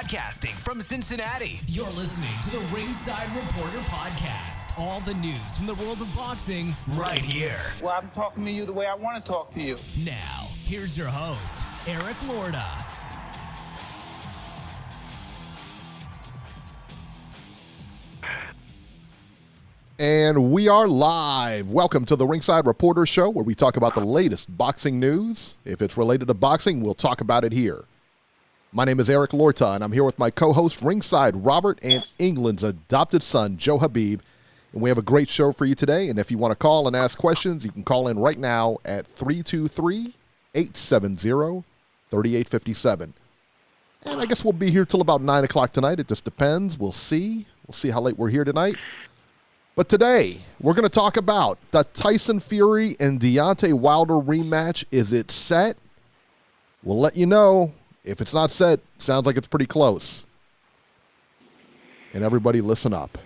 Broadcasting from Cincinnati, you're listening to the Ringside Reporter podcast. All the news from the world of boxing right here. Well, I'm talking to you the way I want to talk to you. Now, here's your host, Eric Lorda. And we are live. Welcome to the Ringside Reporter Show, where we talk about the latest boxing news. If it's related to boxing, we'll talk about it here. My name is Eric Lorda, and I'm here with my co-host, Ringside Robert, and England's adopted son, Joe Habib. And we have a great show for you today. And if you want to call and ask questions, you can call in right now at 323-870-3857. And I guess we'll be here till about 9 o'clock tonight. It just depends. We'll see. We'll see how late we're here tonight. But today, we're going to talk about the Tyson Fury and Deontay Wilder rematch. Is it set? We'll let you know. If it's not set, sounds like it's pretty close. And everybody listen up.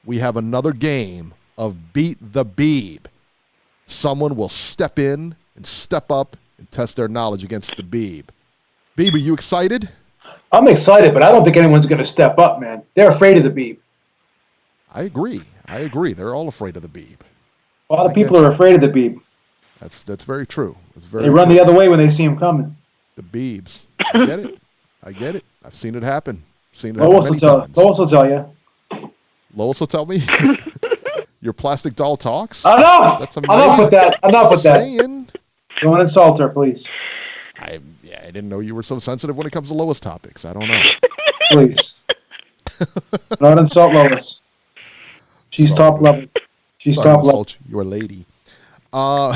We have another game of Beat the Beeb. Someone will step in and step up and test their knowledge against the Beeb. Beeb, are you excited? I'm excited, but I don't think anyone's going to step up, man. They're afraid of the Beeb. I agree. They're all afraid of the Beeb. A lot of people are afraid of the Beeb. That's very true. They run the other way when they see him coming. The Beebs. I get it. I've seen it happen. Lois will tell you. Lois will tell me. Your plastic doll talks. Enough. That's amazing. Enough with that. Don't insult her, please. I didn't know you were so sensitive when it comes to Lois topics. I don't know. Please. Not insult Lois. She's top level. She's top level. Your lady. All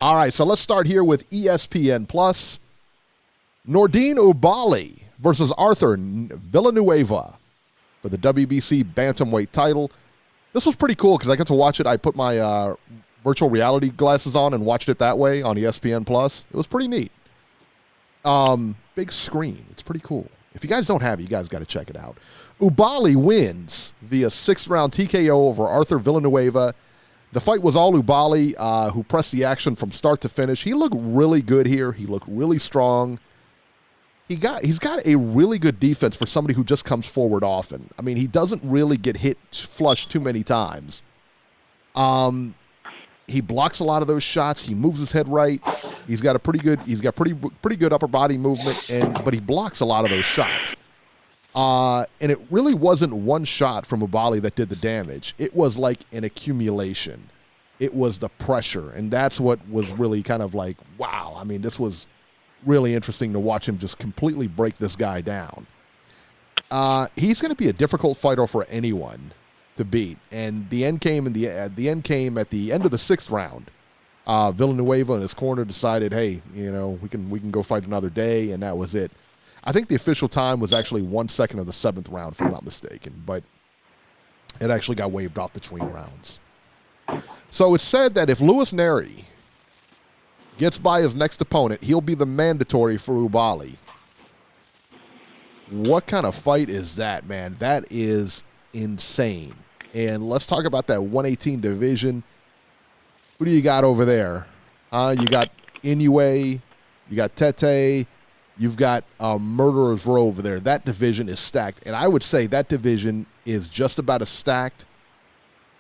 right, so let's start here with ESPN Plus. Nordine Oubaali versus Arthur Villanueva for the WBC bantamweight title. This was pretty cool because I got to watch it. I put my virtual reality glasses on and watched it that way on ESPN Plus. It was pretty neat. Big screen. It's pretty cool. If you guys don't have it, you guys got to check it out. Oubbaali wins via 6th-round TKO over Arthur Villanueva. The fight was all Oubbaali, who pressed the action from start to finish. He looked really good here. He looked really strong. He's got a really good defense for somebody who just comes forward often. I mean, he doesn't really get hit flush too many times. He blocks a lot of those shots. He moves his head right. He's got pretty good upper body movement, but he blocks a lot of those shots. And it really wasn't one shot from Oubbaali that did the damage. It was like an accumulation. It was the pressure, and that's what was really kind of like, wow. I mean, this was really interesting to watch him just completely break this guy down. He's going to be a difficult fighter for anyone to beat, and the end came at the end of the 6th round. Villanueva in his corner decided, hey, we can go fight another day, and that was it. I think the official time was actually 1 second of the 7th round, if I'm not mistaken, but it actually got waved off between rounds. So it's said that if Luis Nery gets by his next opponent, he'll be the mandatory for Oubbaali. What kind of fight is that, man? That is insane. And let's talk about that 118 division. Who do you got over there? You got Inoue, you got Tete, you've got Murderer's Row over there. That division is stacked. And I would say that division is just about as stacked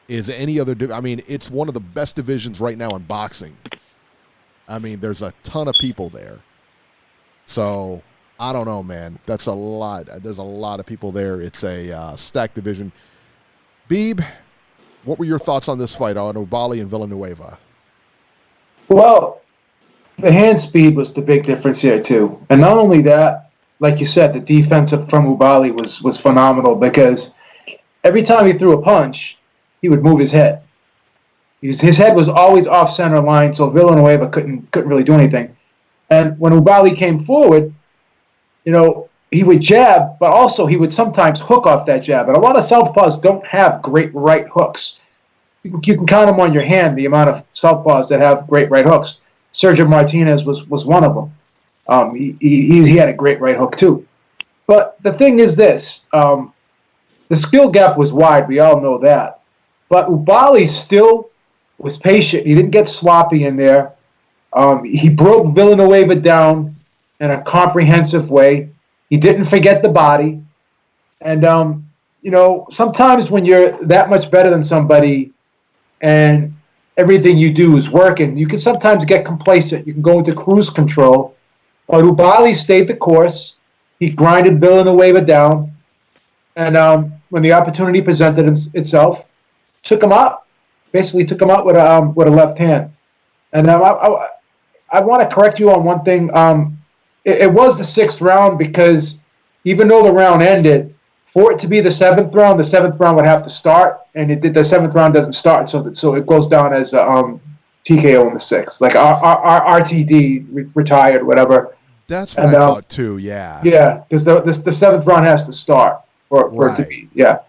as any other. I mean, it's one of the best divisions right now in boxing. I mean, there's a ton of people there. So, I don't know, man. That's a lot. There's a lot of people there. It's a stacked division. Beeb, what were your thoughts on this fight on Oubbaali and Villanueva? Well, the hand speed was the big difference here, too. And not only that, like you said, the defense from Oubbaali was phenomenal because every time he threw a punch, he would move his head. His head was always off center line, so Villanueva couldn't really do anything. And when Oubbaali came forward, he would jab, but also he would sometimes hook off that jab. And a lot of southpaws don't have great right hooks. You can count them on your hand, the amount of southpaws that have great right hooks. Sergio Martinez was one of them. He had a great right hook too. But the thing is this, the skill gap was wide, we all know that. But Oubbaali still was patient. He didn't get sloppy in there. He broke Villanueva down in a comprehensive way. He didn't forget the body. And, sometimes when you're that much better than somebody and everything you do is working, you can sometimes get complacent. You can go into cruise control. But Oubbaali stayed the course. He grinded Villanueva down. And when the opportunity presented itself, took him out. Basically took him out with a left hand. And I want to correct you on one thing. It was the 6th round because even though the round ended, for it to be the 7th round would have to start, and the 7th round doesn't start, so it goes down as TKO in the 6th. Like our RTD retired, whatever. That's what I thought too. Yeah. Yeah, because the 7th round has to start for it to be. Yeah.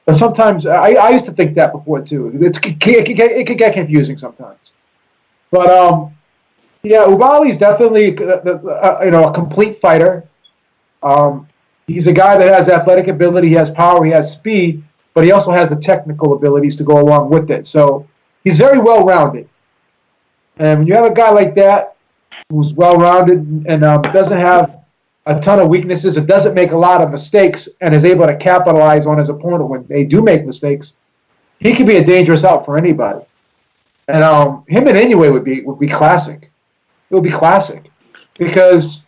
But sometimes I used to think that before too. It could get confusing sometimes. But Oubbaali is definitely a complete fighter. He's a guy that has athletic ability, he has power, he has speed, but he also has the technical abilities to go along with it. So he's very well-rounded. And when you have a guy like that who's well-rounded and doesn't have a ton of weaknesses, and doesn't make a lot of mistakes, and is able to capitalize on his opponent when they do make mistakes, he could be a dangerous out for anybody. And him and Inoue would be classic. It would be classic because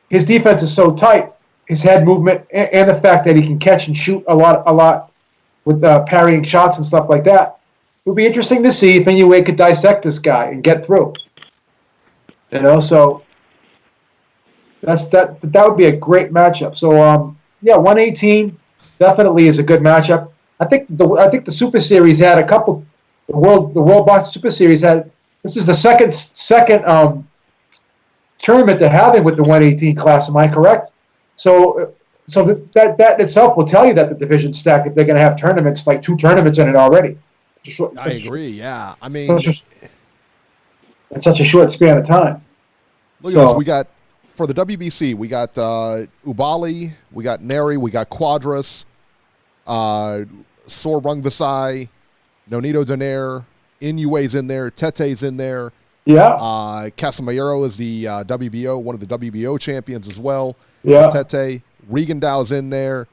his defense is so tight. His head movement and the fact that he can catch and shoot a lot with parrying shots and stuff like that. It would be interesting to see if Inoue could dissect this guy and get through. So that would be a great matchup. So 118 definitely is a good matchup. I think the Super Series had a couple. The World Boxing Super Series had. This is the second tournament they're having with the 118 class. Am I correct? So that itself will tell you that the division's stacked if they're going to have tournaments, like 2 tournaments in it already. I agree. Yeah, I mean, in such a short span of time. Look at this. We got for the WBC. We got Oubbaali. We got Neri. We got Quadras. Sor Rungvisai. Nonito Donaire. Inoue's in there. Tete's in there. Yeah. Casemiro is the WBO, one of the WBO champions as well. Yeah. Tete. Rigondeaux's in there.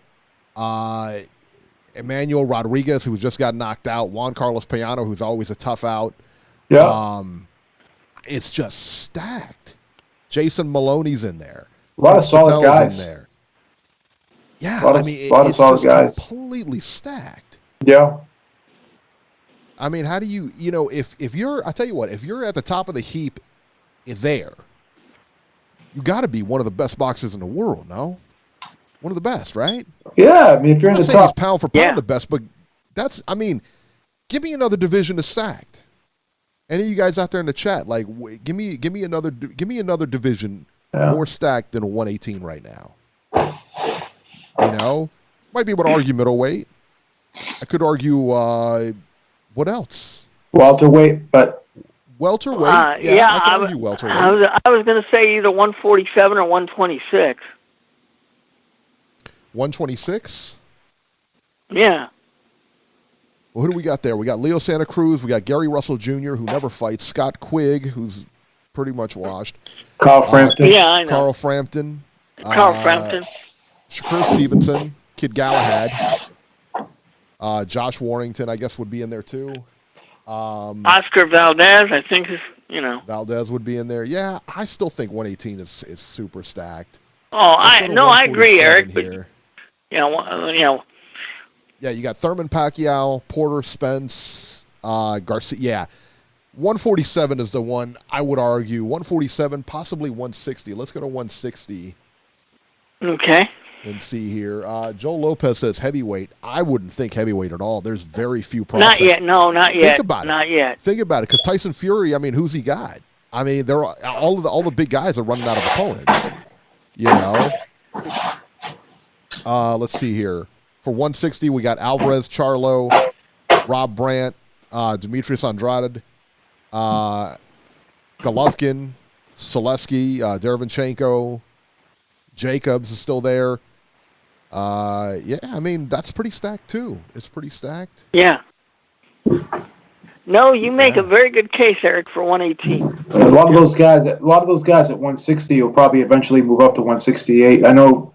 Emmanuel Rodriguez, who just got knocked out. Juan Carlos Payano, who's always a tough out. Yeah. It's just stacked. Jason Maloney's in there. A lot of solid guys in there. Yeah, it's just guys. Completely stacked. Yeah. I mean, how do you if you're, I tell you what, if you're at the top of the heap there, you got to be one of the best boxers in the world, no? One of the best, right? Yeah, I mean, if you're in the top, he's pound for pound the best, but give me another division that's stacked. Any of you guys out there in the chat, like, give me another division more stacked than a 118 right now. Might be able to argue middleweight. I could argue what else? Welterweight, but welterweight. I could argue welterweight. I was going to say either 147 or 126. 126? Yeah. Well, who do we got there? We got Leo Santa Cruz. We got Gary Russell Jr., who never fights. Scott Quigg, who's pretty much washed. Carl Frampton. Yeah, I know. Carl Frampton. Frampton. Shakur Stevenson. Kid Galahad. Josh Warrington, I guess, would be in there too. Oscar Valdez, I think, Valdez would be in there. Yeah, I still think 118 is super stacked. Oh, I agree, Eric. But, yeah, you got Thurman Pacquiao, Porter Spence, Garcia. Yeah, 147 is the one I would argue. 147, possibly 160. Let's go to 160. Okay. And see here. Joel Lopez says heavyweight. I wouldn't think heavyweight at all. There's very few prospects. Not yet. No, not yet. Think about it. Not yet. Think about it, because Tyson Fury, who's he got? They're all the big guys are running out of opponents. Let's see here. For 160, we got Alvarez, Charlo, Rob Brandt, Demetrius Andrade, Golovkin, Selesky, Derevyanchenko, Jacobs is still there. That's pretty stacked too. It's pretty stacked. Yeah. No, you make a very good case, Eric, for 118. A lot of those guys at 160 will probably eventually move up to 168. I know.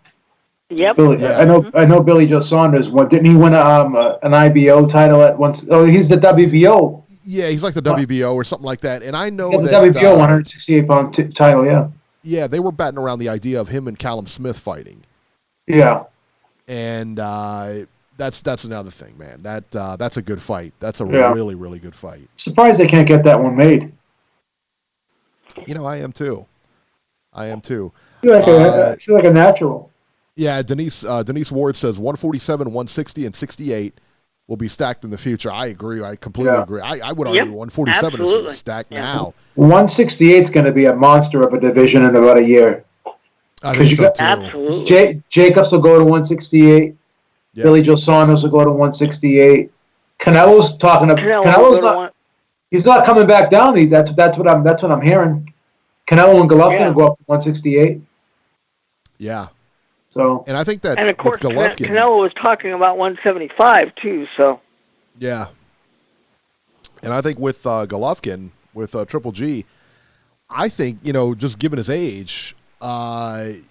Yep. Billy, Yeah. I know. Billy Joe Saunders. Didn't he win an IBO title at once? Oh, he's the WBO. Yeah, he's like the WBO or something like that. And I know Yeah, the that WBO 168-pound title. Yeah. Yeah, they were batting around the idea of him and Callum Smith fighting. Yeah. And that's another thing, man. That's a good fight. That's a really, really good fight. Surprised they can't get that one made. I am too. I It's like a natural. Yeah, Denise Ward says 147, 160, and 68 will be stacked in the future. I agree. I completely agree. I would argue 147 is stacked now. 168 is going to be a monster of a division in about a year. I think so too. Absolutely. Jacobs will go to 168. Yeah. Billy Joe Saunders will go to 168. Canelo's talking about. Canelo's not. He's not coming back down. That's what I'm hearing. Canelo and Golovkin will go up to 168. Yeah. So. And I think that. And of course, Golovkin, Canelo was talking about 175 too. So. Yeah. And I think with Golovkin, with Triple G, I think just given his age, it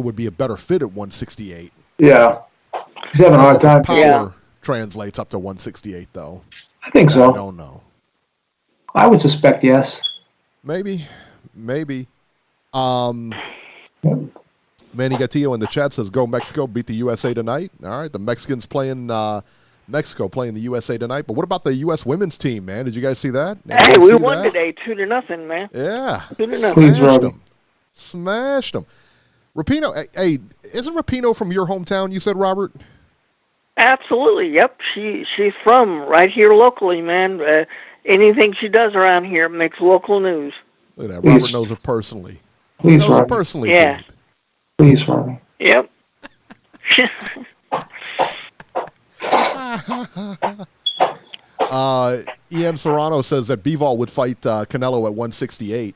would be a better fit at 168. Yeah. He's having a hard time. Power translates up to 168 though. I think so. I don't know. I would suspect yes. Maybe. Manny Gatillo in the chat says, "Go Mexico, beat the USA tonight." All right, the Mexicans playing Mexico playing the USA tonight. But what about the U.S. women's team, man? Did you guys see that? Hey, we won today, 2-0, man. Yeah, 2-0. Please, Robbie. Smashed them. Rapinoe, hey, isn't Rapinoe from your hometown? You said, Robert. Absolutely. Yep. She's from right here locally, man. Anything she does around here makes local news. Look at that. Robert knows her personally. Please, knows her Robbie. personally. Yeah. Dude. Please, Robbie. Yep. E.M. Serrano says that Bivol would fight Canelo at 168.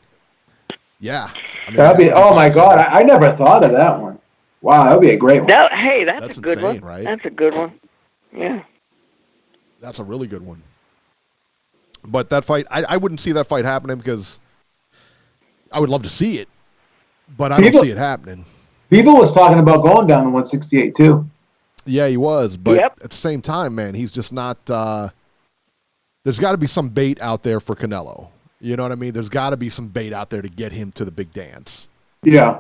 Yeah. I mean, That'd be. Oh my God! I never thought of that one. Wow, that'd be a great one. That's a good insane, one. Right? That's a good one. Yeah. That's a really good one. But that fight, I wouldn't see that fight happening because I would love to see it, but I don't see it happening. Bivol was talking about going down to 168 too. Yeah, he was, but at the same time, man, he's just not. There's got to be some bait out there for Canelo. You know what I mean? There's got to be some bait out there to get him to the big dance. Yeah.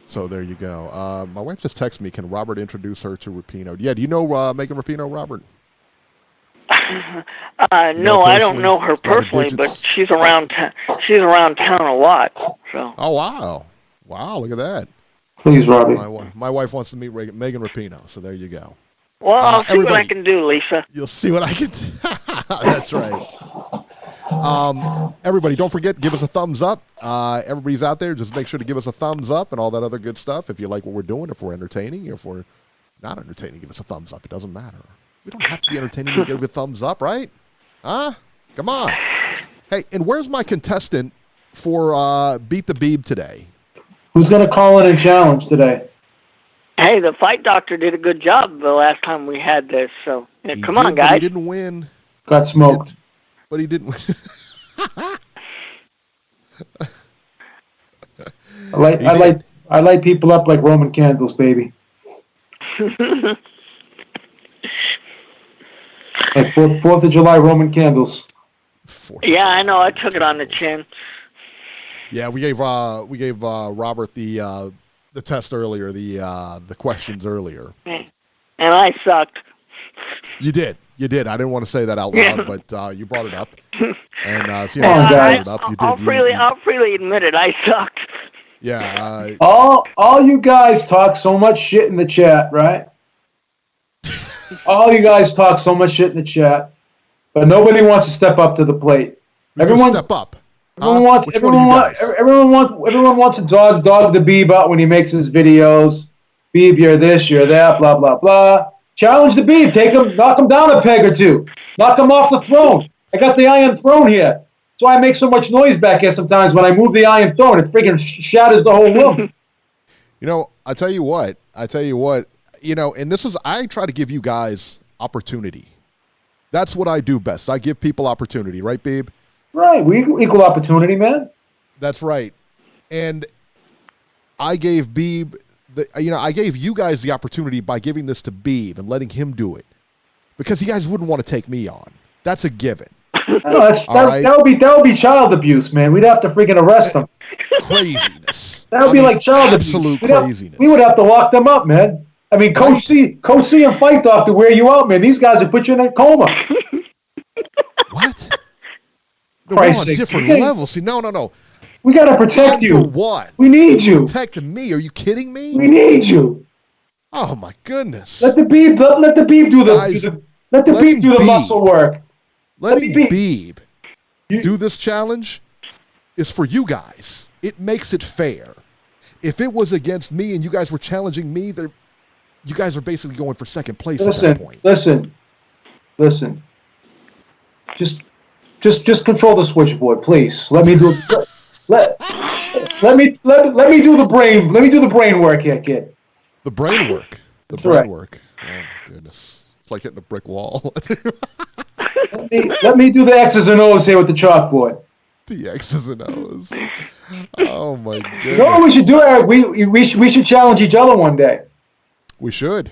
So there you go. My wife just texted me, can Robert introduce her to Rapinoe? Yeah, do you know Megan Rapinoe, Robert? No, I don't know her personally, but she's around town a lot. So. Oh, wow. Wow, look at that. Please, Robbie. My wife wants to meet Megan Rapinoe, so there you go. Well, I'll see what I can do, Lisa. You'll see what I can do. That's right. Everybody, don't forget, give us a thumbs up. Everybody's out there, just make sure to give us a thumbs up and all that other good stuff. If you like what we're doing, if we're entertaining, if we're not entertaining, give us a thumbs up. It doesn't matter. We don't have to be entertaining to give a thumbs up, right? Huh? Come on. Hey, and where's my contestant for Beat the Beeb today? Who's going to call in and challenge today? Hey, the fight doctor did a good job the last time we had this. So come on, guys. He didn't win. Got smoked. But he didn't win. I light people up like Roman candles, baby. Like 4th of July Roman candles. Yeah, I know. I took it on the chin. Yeah, we gave Robert the test earlier, the questions earlier. And I sucked. You did. I didn't want to say that out loud, but you brought it up. And so you brought it up. You did. I'll freely admit it. I sucked. Yeah. All you guys talk so much shit in the chat, right? All you guys talk so much shit in the chat, but nobody wants to step up to the plate. Everyone step up. Everyone wants to dog the Beeb out when he makes his videos. Beeb, you're this, you're that, blah blah blah. Challenge the Beeb. Knock him down a peg or two. Knock him off the throne. I got the iron throne here. That's why I make so much noise back here sometimes when I move the iron throne. It freaking shatters the whole room. I tell you what, and this is, I try to give you guys opportunity. That's what I do best. I give people opportunity, right, Beeb? Right. We equal opportunity, man. That's right. And I gave Beeb, I gave you guys the opportunity by giving this to Beeb and letting him do it. Because you guys wouldn't want to take me on. That's a given. That would be child abuse, man. We'd have to freaking arrest them. Craziness. That would be like child abuse. Absolute craziness. We would have to lock them up, man. I mean, Coach C and Fight Off to wear you out, man. These guys would put you in a coma. What? No, we're on different levels. See, no. We got to protect you. What? We need you. Protect me? Are you kidding me? We need you. Oh my goodness. Let the Beeb do the muscle work. Letting Beeb do this challenge is for you guys. It makes it fair. If it was against me and you guys were challenging me, you guys are basically going for second place at that point. Listen. Just control the switchboard, please. Let me do let me do the brain. Let me do the brain work here, kid. The brain work. That's right. Work. Oh goodness. It's like hitting a brick wall. let me do the X's and O's here with the chalkboard. The X's and O's. Oh my goodness. You know what we should do, Eric? We should challenge each other one day. We should.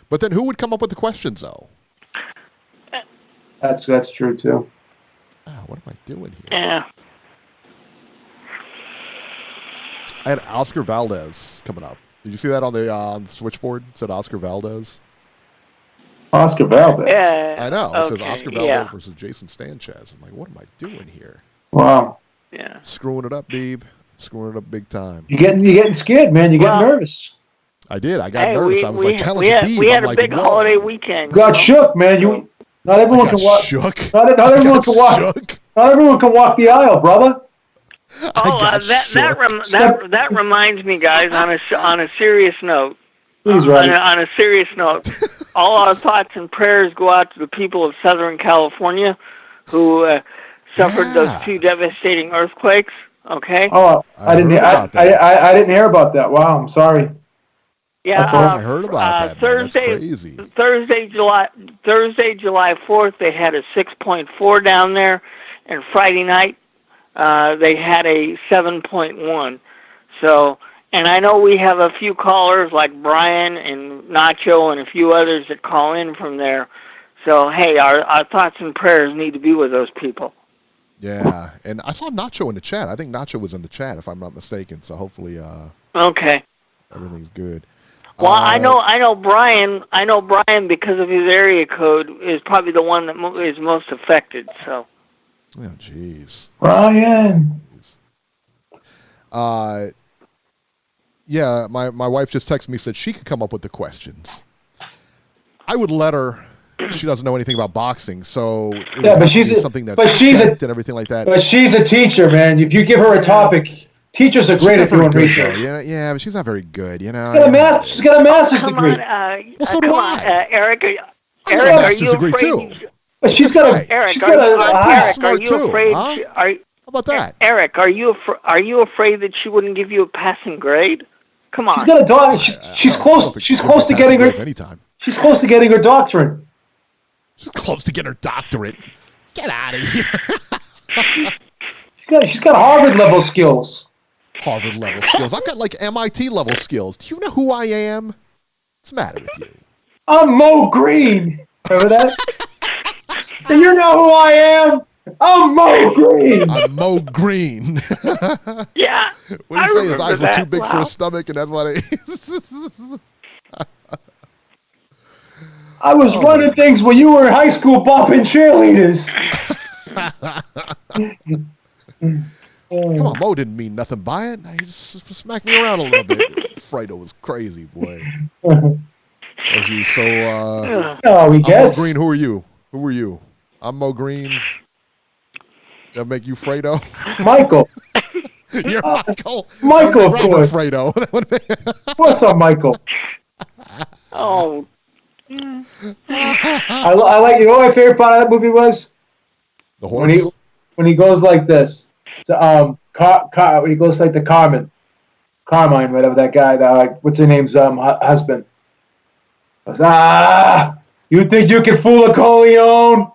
But then who would come up with the questions though? That's true too. Oh, what am I doing here? Yeah. I had Oscar Valdez coming up. Did you see that on the switchboard? It said Oscar Valdez. Oscar Valdez. Yeah. I know. It says Oscar Valdez versus Jason Sanchez. I'm like, what am I doing here? Wow. Yeah. Screwing it up, Beeb. Screwing it up big time. You're getting scared, man. You're getting nervous. I did. I got nervous. I was like, challenge Beeb. We had a big holiday weekend. Got shook, man. Not everyone can walk. Shook. Not everyone can walk. Shook. Not everyone can walk the aisle, brother. Oh, that reminds me, guys. On a serious note. Please, Roddy. On a serious note, all our thoughts and prayers go out to the people of Southern California who suffered those two devastating earthquakes. Okay. Oh, I didn't hear about that. Wow, I'm sorry. Yeah, I heard about that. Thursday, That's crazy. Thursday, July 4th, they had a 6.4 down there, and Friday night they had a 7.1. So, and I know we have a few callers like Brian and Nacho and a few others that call in from there. So, hey, our thoughts and prayers need to be with those people. Yeah, and I saw Nacho in the chat. I think Nacho was in the chat, if I'm not mistaken. So hopefully, okay, everything's good. Well, I know Brian. I know Brian because of his area code is probably the one that is most affected. So. Oh, jeez. Brian. Yeah, my wife just texted me, said she could come up with the questions. I would let her. She doesn't know anything about boxing, so but she's something that's and everything like that. But she's a teacher, man. If you give her a topic. Teachers are great at doing research. Yeah, but she's not very good, you know. She's got a master's degree. Well, so do I. Eric, are you afraid? Too. But she's got a. Eric, she's got Eric, are you afraid? Huh? How about that? Eric, are you afraid that she wouldn't give you a passing grade? Come on. She's got a doctorate. She's close. She's close to getting her. Anytime. She's close to getting her doctorate. She's close to getting her doctorate. Get out of here. She's got Harvard level skills. Harvard level skills. I've got like MIT level skills. Do you know who I am? What's the matter with you? I'm Mo Green. Remember that? Do you know who I am? I'm Mo Green. I'm Mo Green. Yeah. What did he say? His eyes were too big for his stomach, and that's what I was running things when you were in high school bopping cheerleaders. Come on, Mo didn't mean nothing by it. He just smacked me around a little bit. Fredo was crazy, boy. Was he so? Oh, he gets. Mo Green. Who are you? Who are you? I'm Mo Green. That make you Fredo? Michael. You're Michael. Michael, of course. Fredo. Of course, I'm Michael. Oh. I like. You know what my favorite part of that movie was? The horse. When he goes like this. When he goes like to Carmen, Carmine, whatever that guy, what's her name's husband. Goes, you think you can fool a Corleone?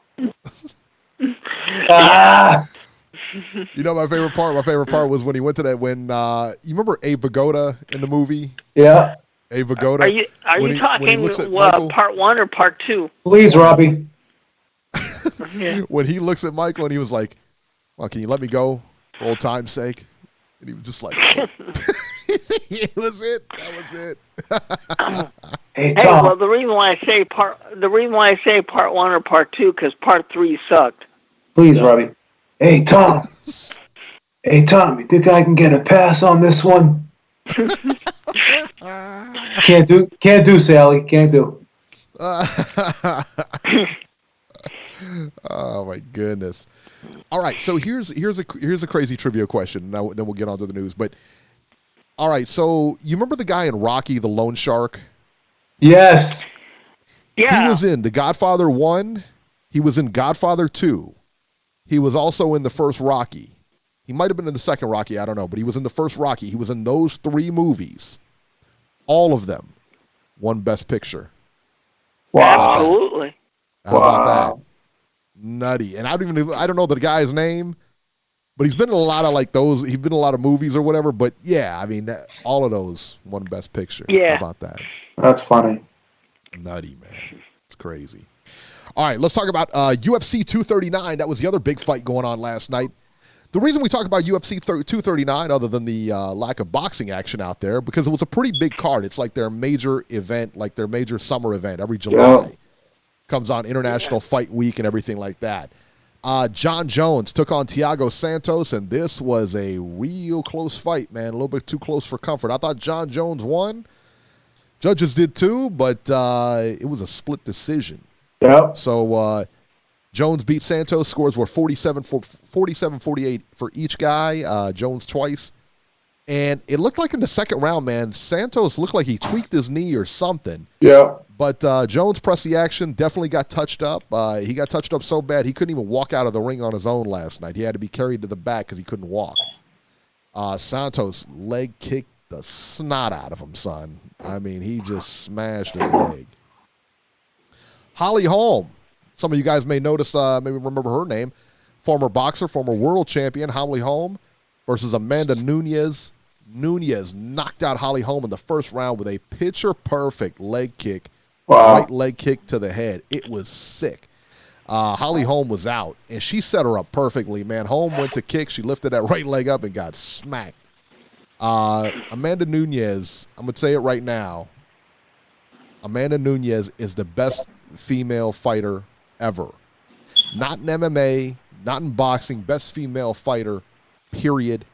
You know my favorite part? My favorite part was when he went to that, when, you remember Abe Vigoda in the movie? Yeah. Abe Vigoda? Are you talking part 1 or part 2? Please, Robbie. Yeah. When he looks at Michael and he was like, well, can you let me go for old time's sake? And he was just like, it was it. That was it. Hey, Hey, Tom. well, the reason why I say part 1 or part 2, because part 3 sucked. Please, Robbie. Hey, Tom. Hey, Tom, you think I can get a pass on this one? Can't do, Sally. Can't do. Oh my goodness! All right, so here's a crazy trivia question. Now then we'll get on to the news. But all right, so you remember the guy in Rocky, the loan shark? Yes. Yeah. He was in The Godfather 1. He was in Godfather 2. He was also in the first Rocky. He might have been in the second Rocky, I don't know, but he was in the first Rocky. He was in those 3 movies. All of them won Best Picture. Wow. Absolutely. How about that? Nutty. And I don't know the guy's name, but he's been in a lot of like those. He's been in a lot of movies or whatever. But yeah, I mean, all of those won Best Picture. Yeah. How about that? That's funny. Nutty, man. It's crazy. All right, let's talk about UFC 239. That was the other big fight going on last night. The reason we talk about UFC 239, other than the lack of boxing action out there, because it was a pretty big card. It's like their major event, like their major summer event every July. Yeah. Comes on International Fight Week and everything like that. John Jones took on Thiago Santos, and this was a real close fight, man. A little bit too close for comfort. I thought John Jones won. Judges did too, but it was a split decision. Yeah. So Jones beat Santos. Scores were 47-48 for each guy. Jones twice. And it looked like in the second round, man, Santos looked like he tweaked his knee or something. Yeah. But Jones pressed the action, definitely got touched up. He got touched up so bad he couldn't even walk out of the ring on his own last night. He had to be carried to the back because he couldn't walk. Santos leg kicked the snot out of him, son. I mean, he just smashed his leg. Holly Holm. Some of you guys may notice, maybe remember her name. Former boxer, former world champion, Holly Holm versus Amanda Nunes. Nunes knocked out Holly Holm in the first round with a picture-perfect leg kick. Wow. Right leg kick to the head. It was sick. Holly Holm was out, and she set her up perfectly, man. Holm went to kick. She lifted that right leg up and got smacked. Amanda Nunes, I'm going to say it right now. Amanda Nunes is the best female fighter ever. Not in MMA, not in boxing, best female fighter, period.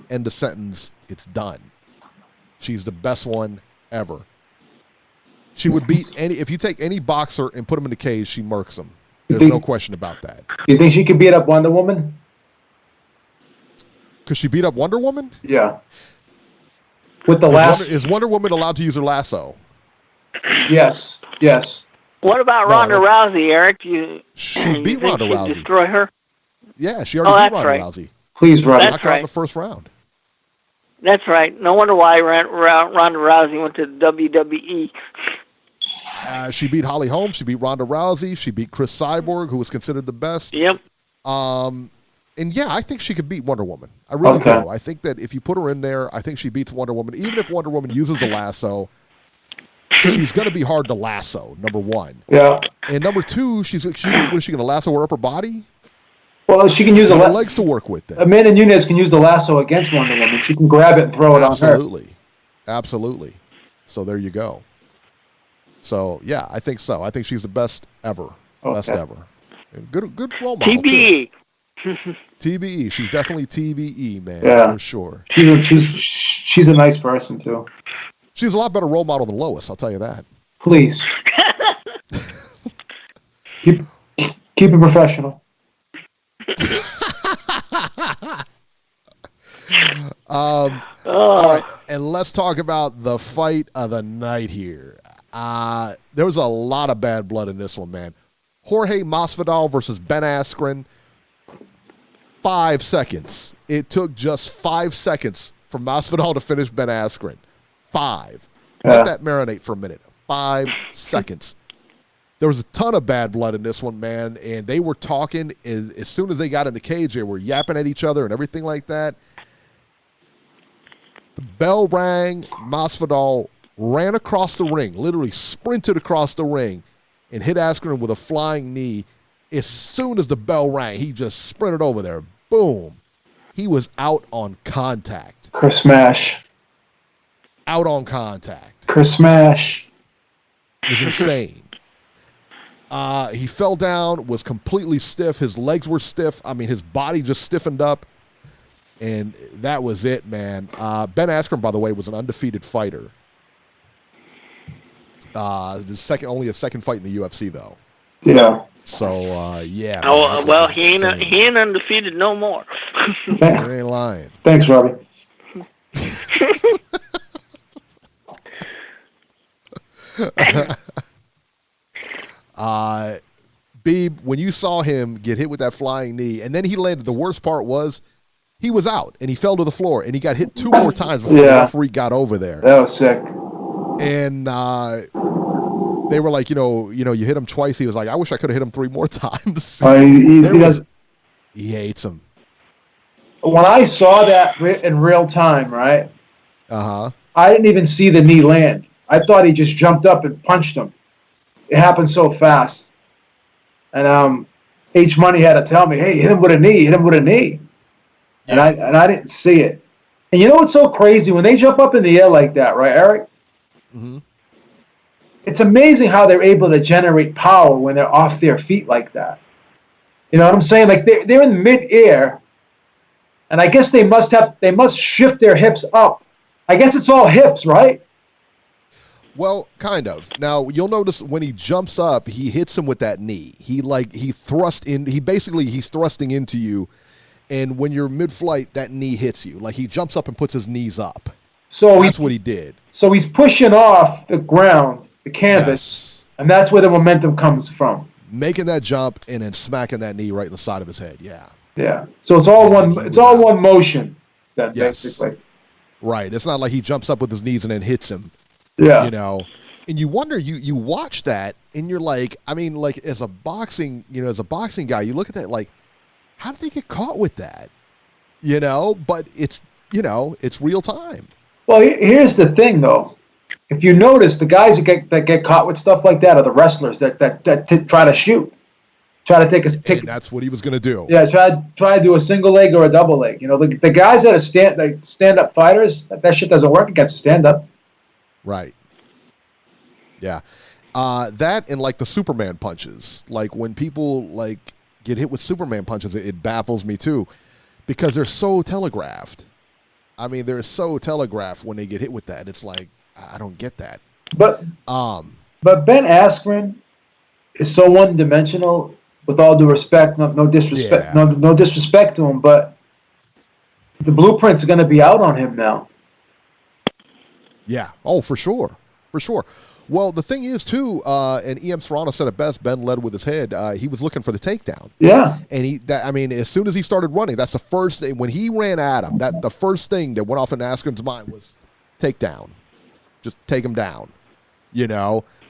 End of sentence. It's done. She's the best one ever. She would beat if you take any boxer and put him in the cage, she murks him. There's no question about that. You think she could beat up Wonder Woman? Could she beat up Wonder Woman? Yeah. With the Is Wonder Woman allowed to use her lasso? Yes. What about Ronda Rousey, Eric? She beat Ronda Rousey. Destroy her? Yeah, she already beat Ronda Rousey. Please, Ronda. Knocked her out in the first round. That's right. No wonder why Ronda Rousey went to WWE. She beat Holly Holm. She beat Ronda Rousey. She beat Chris Cyborg, who was considered the best. Yep. And yeah, I think she could beat Wonder Woman. I really do. I think that if you put her in there, I think she beats Wonder Woman. Even if Wonder Woman uses a lasso, she's going to be hard to lasso, number one. Yeah. And number two, what is she going to lasso her upper body? Well, she can use her legs to work with then. Amanda Nunes can use the lasso against Wonder Woman. She can grab it and throw it on her. Absolutely. So there you go. So, yeah, I think so. I think she's the best ever. Okay. Best ever. And good role model, TBE. TBE. She's definitely TBE, man. Yeah. For sure. She's a nice person, too. She's a lot better role model than Lois, I'll tell you that. Please. keep it professional. All right, and let's talk about the fight of the night here. There was a lot of bad blood in this one, man. Jorge Masvidal versus Ben Askren. 5 seconds. It took just 5 seconds from Masvidal to finish Ben Askren. 5. Let that marinate for a minute. 5 seconds. There was a ton of bad blood in this one, man, and they were talking as soon as they got in the cage. They were yapping at each other and everything like that. The bell rang. Masvidal ran across the ring, literally sprinted across the ring, and hit Askren with a flying knee. As soon as the bell rang, he just sprinted over there. Boom. He was out on contact. Chris Smash. Out on contact. Chris Smash. It was insane. He fell down, was completely stiff. His legs were stiff. I mean, his body just stiffened up. And that was it, man. Ben Askren, by the way, was an undefeated fighter. Only a second fight in the UFC, though. Yeah. So, yeah. Oh, well, he ain't undefeated no more. You ain't lying. Thanks, Robbie. Beeb, when you saw him get hit with that flying knee, and then he landed, the worst part was he was out, and he fell to the floor, and he got hit 2 more times before the referee got over there. That was sick. And they were like, you hit him twice. He was like, I wish I could have hit him 3 more times. He hates him. When I saw that in real time, right? Uh-huh. I didn't even see the knee land. I thought he just jumped up and punched him. It happened so fast. And H Money had to tell me, hey, hit him with a knee, hit him with a knee. Yeah. And I didn't see it. And you know what's so crazy? When they jump up in the air like that, right, Eric? Mm-hmm. It's amazing how they're able to generate power when they're off their feet like that. You know what I'm saying? Like they're in midair, and I guess they must shift their hips up. I guess it's all hips, right? Well, kind of. Now you'll notice when he jumps up, he hits him with that knee. He's thrusting into you, and when you're mid-flight, that knee hits you. Like he jumps up and puts his knees up. So that's what he did. So he's pushing off the ground, the canvas, and that's where the momentum comes from. Making that jump and then smacking that knee right in the side of his head. Yeah. Yeah. So it's all one motion. Then basically. Right. It's not like he jumps up with his knees and then hits him. Yeah. And you wonder, you watch that and you're like, I mean, like as a boxing guy, you look at that like, how did they get caught with that? But it's real time. Well, here's the thing, though. If you notice, the guys that get caught with stuff like that are the wrestlers that try to shoot, try to take. And that's what he was going to do. Yeah, try to do a single leg or a double leg. The guys that are stand up fighters, that shit doesn't work against a stand up. Right. Yeah, that and like the Superman punches. Like when people like get hit with Superman punches, it baffles me too, because they're so telegraphed. I mean, they're so telegraphed when they get hit with that. It's like, I don't get that. But Ben Askren is so one-dimensional. With all due respect, no disrespect, no disrespect to him, but the blueprints are going to be out on him now. Yeah. Oh, for sure. Well, the thing is too, and E.M. Serrano said it best. Ben led with his head. He was looking for the takedown. Yeah. And as soon as he started running, that's the first thing. When he ran at him, the first thing that went off in Askren's mind was takedown. Just take him down.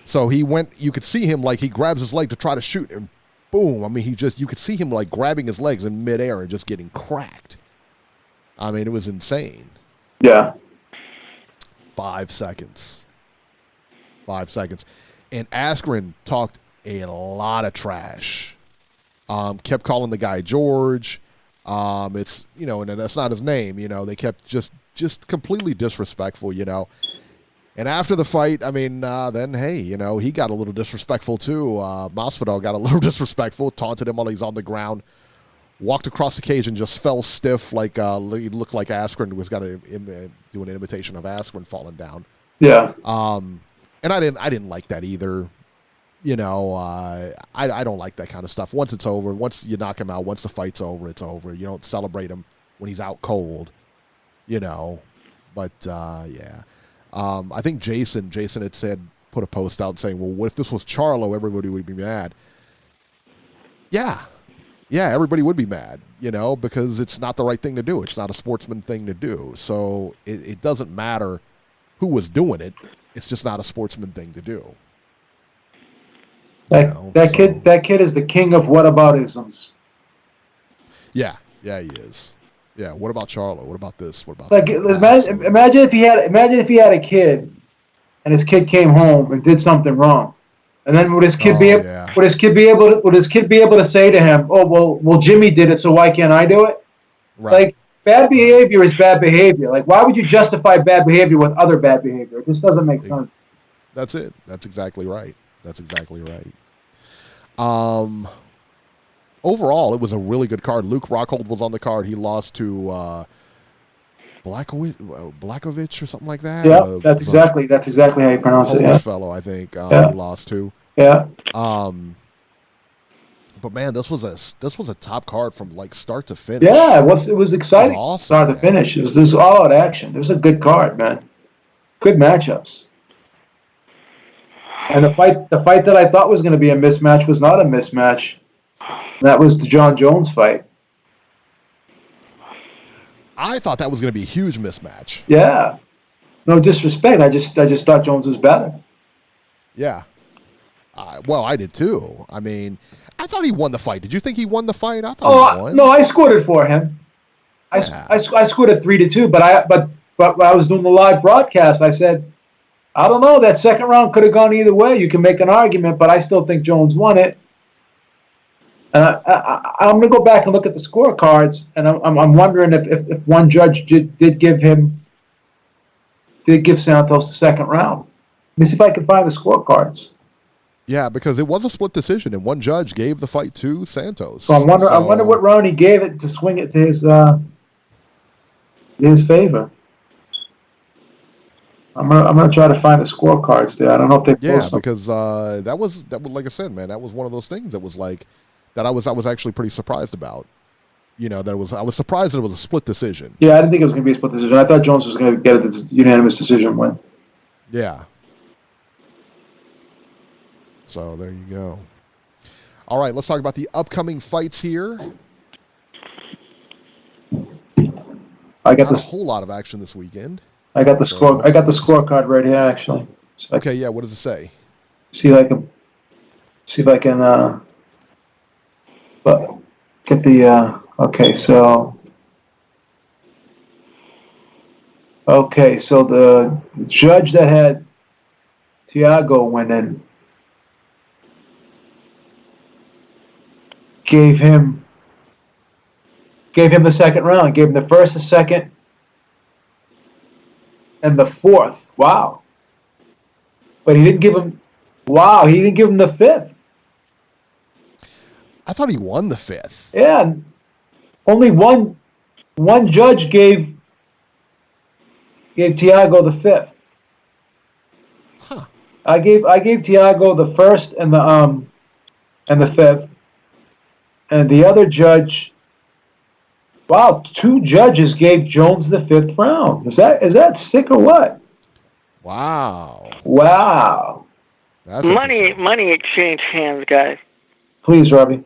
So he went. You could see him like he grabs his leg to try to shoot, and boom. I mean, you could see him like grabbing his legs in midair and just getting cracked. I mean, it was insane. Yeah. 5 seconds. And Askren talked a lot of trash. Kept calling the guy George. It's, and that's not his name. They kept just completely disrespectful, And after the fight, I mean, then, hey, he got a little disrespectful too. Masvidal got a little disrespectful, taunted him while he's on the ground, walked across the cage and just fell stiff like he looked like Askren was going to do an imitation of Askren falling down. Yeah. And I didn't like that either. I don't like that kind of stuff. Once it's over, once you knock him out, once the fight's over, it's over. You don't celebrate him when he's out cold, But, yeah. I think Jason had put a post out saying, well, what if this was Charlo? Everybody would be mad. Yeah. yeah, everybody would be mad, because it's not the right thing to do. It's not a sportsman thing to do. So it doesn't matter who was doing it. It's just not a sportsman thing to do. That kid is the king of whataboutisms. Yeah, he is. Yeah, what about Charlo? What about this? What about that? Imagine if he had a kid, and his kid came home and did something wrong, and then would his kid be able to say to him, "Oh, well, Jimmy did it, so why can't I do it?" Right. Like, bad behavior is bad behavior. Like, why would you justify bad behavior with other bad behavior? It just doesn't make sense. That's it. That's exactly right. Overall, it was a really good card. Luke Rockhold was on the card. He lost to Blakovic or something like that. Yeah, that's exactly how you pronounce it. Polish fellow, I think. He lost to. Yeah. But man, this was a top card from like start to finish. Yeah, it was exciting. It was awesome, start to finish. It was all out action. It was a good card, man. Good matchups. And the fight that I thought was going to be a mismatch was not a mismatch. That was the John Jones fight. I thought that was going to be a huge mismatch. Yeah. No disrespect. I just thought Jones was better. Yeah. Well, I did too. I mean, I thought he won the fight. Did you think he won the fight? I thought he won. No, I scored it for him. I scored it 3-2, but when I was doing the live broadcast, I said, I don't know. That second round could have gone either way. You can make an argument, but I still think Jones won it. And I'm going to go back and look at the scorecards, and I'm wondering if one judge did give Santos the second round. Let me see if I can find the scorecards. Yeah, because it was a split decision, and one judge gave the fight to Santos. So I wonder what round he gave it to swing it to his favor. I'm gonna try to find the scorecards there. I don't know if they post them. Because that was like I said, man, that was one of those things that was like that I was actually pretty surprised about. I was surprised that it was a split decision. Yeah, I didn't think it was gonna be a split decision. I thought Jones was gonna get a unanimous decision win. Yeah. So there you go. All right, let's talk about the upcoming fights here. I got a whole lot of action this weekend. I got the scorecard right here, actually. So okay, yeah. What does it say? See if I can get the. Okay, so the judge that had Thiago winning gave him the second round. Gave him the first, the second, and the fourth. Wow. But he didn't give him. Wow, he didn't give him the fifth. I thought he won the fifth. Yeah, only one judge gave Thiago the fifth. Huh. I gave Thiago the first and the fifth, and the other judge. Wow, two judges gave Jones the fifth round. Is that sick or what? Wow. That's money exchange hands, guys. Please, Robbie.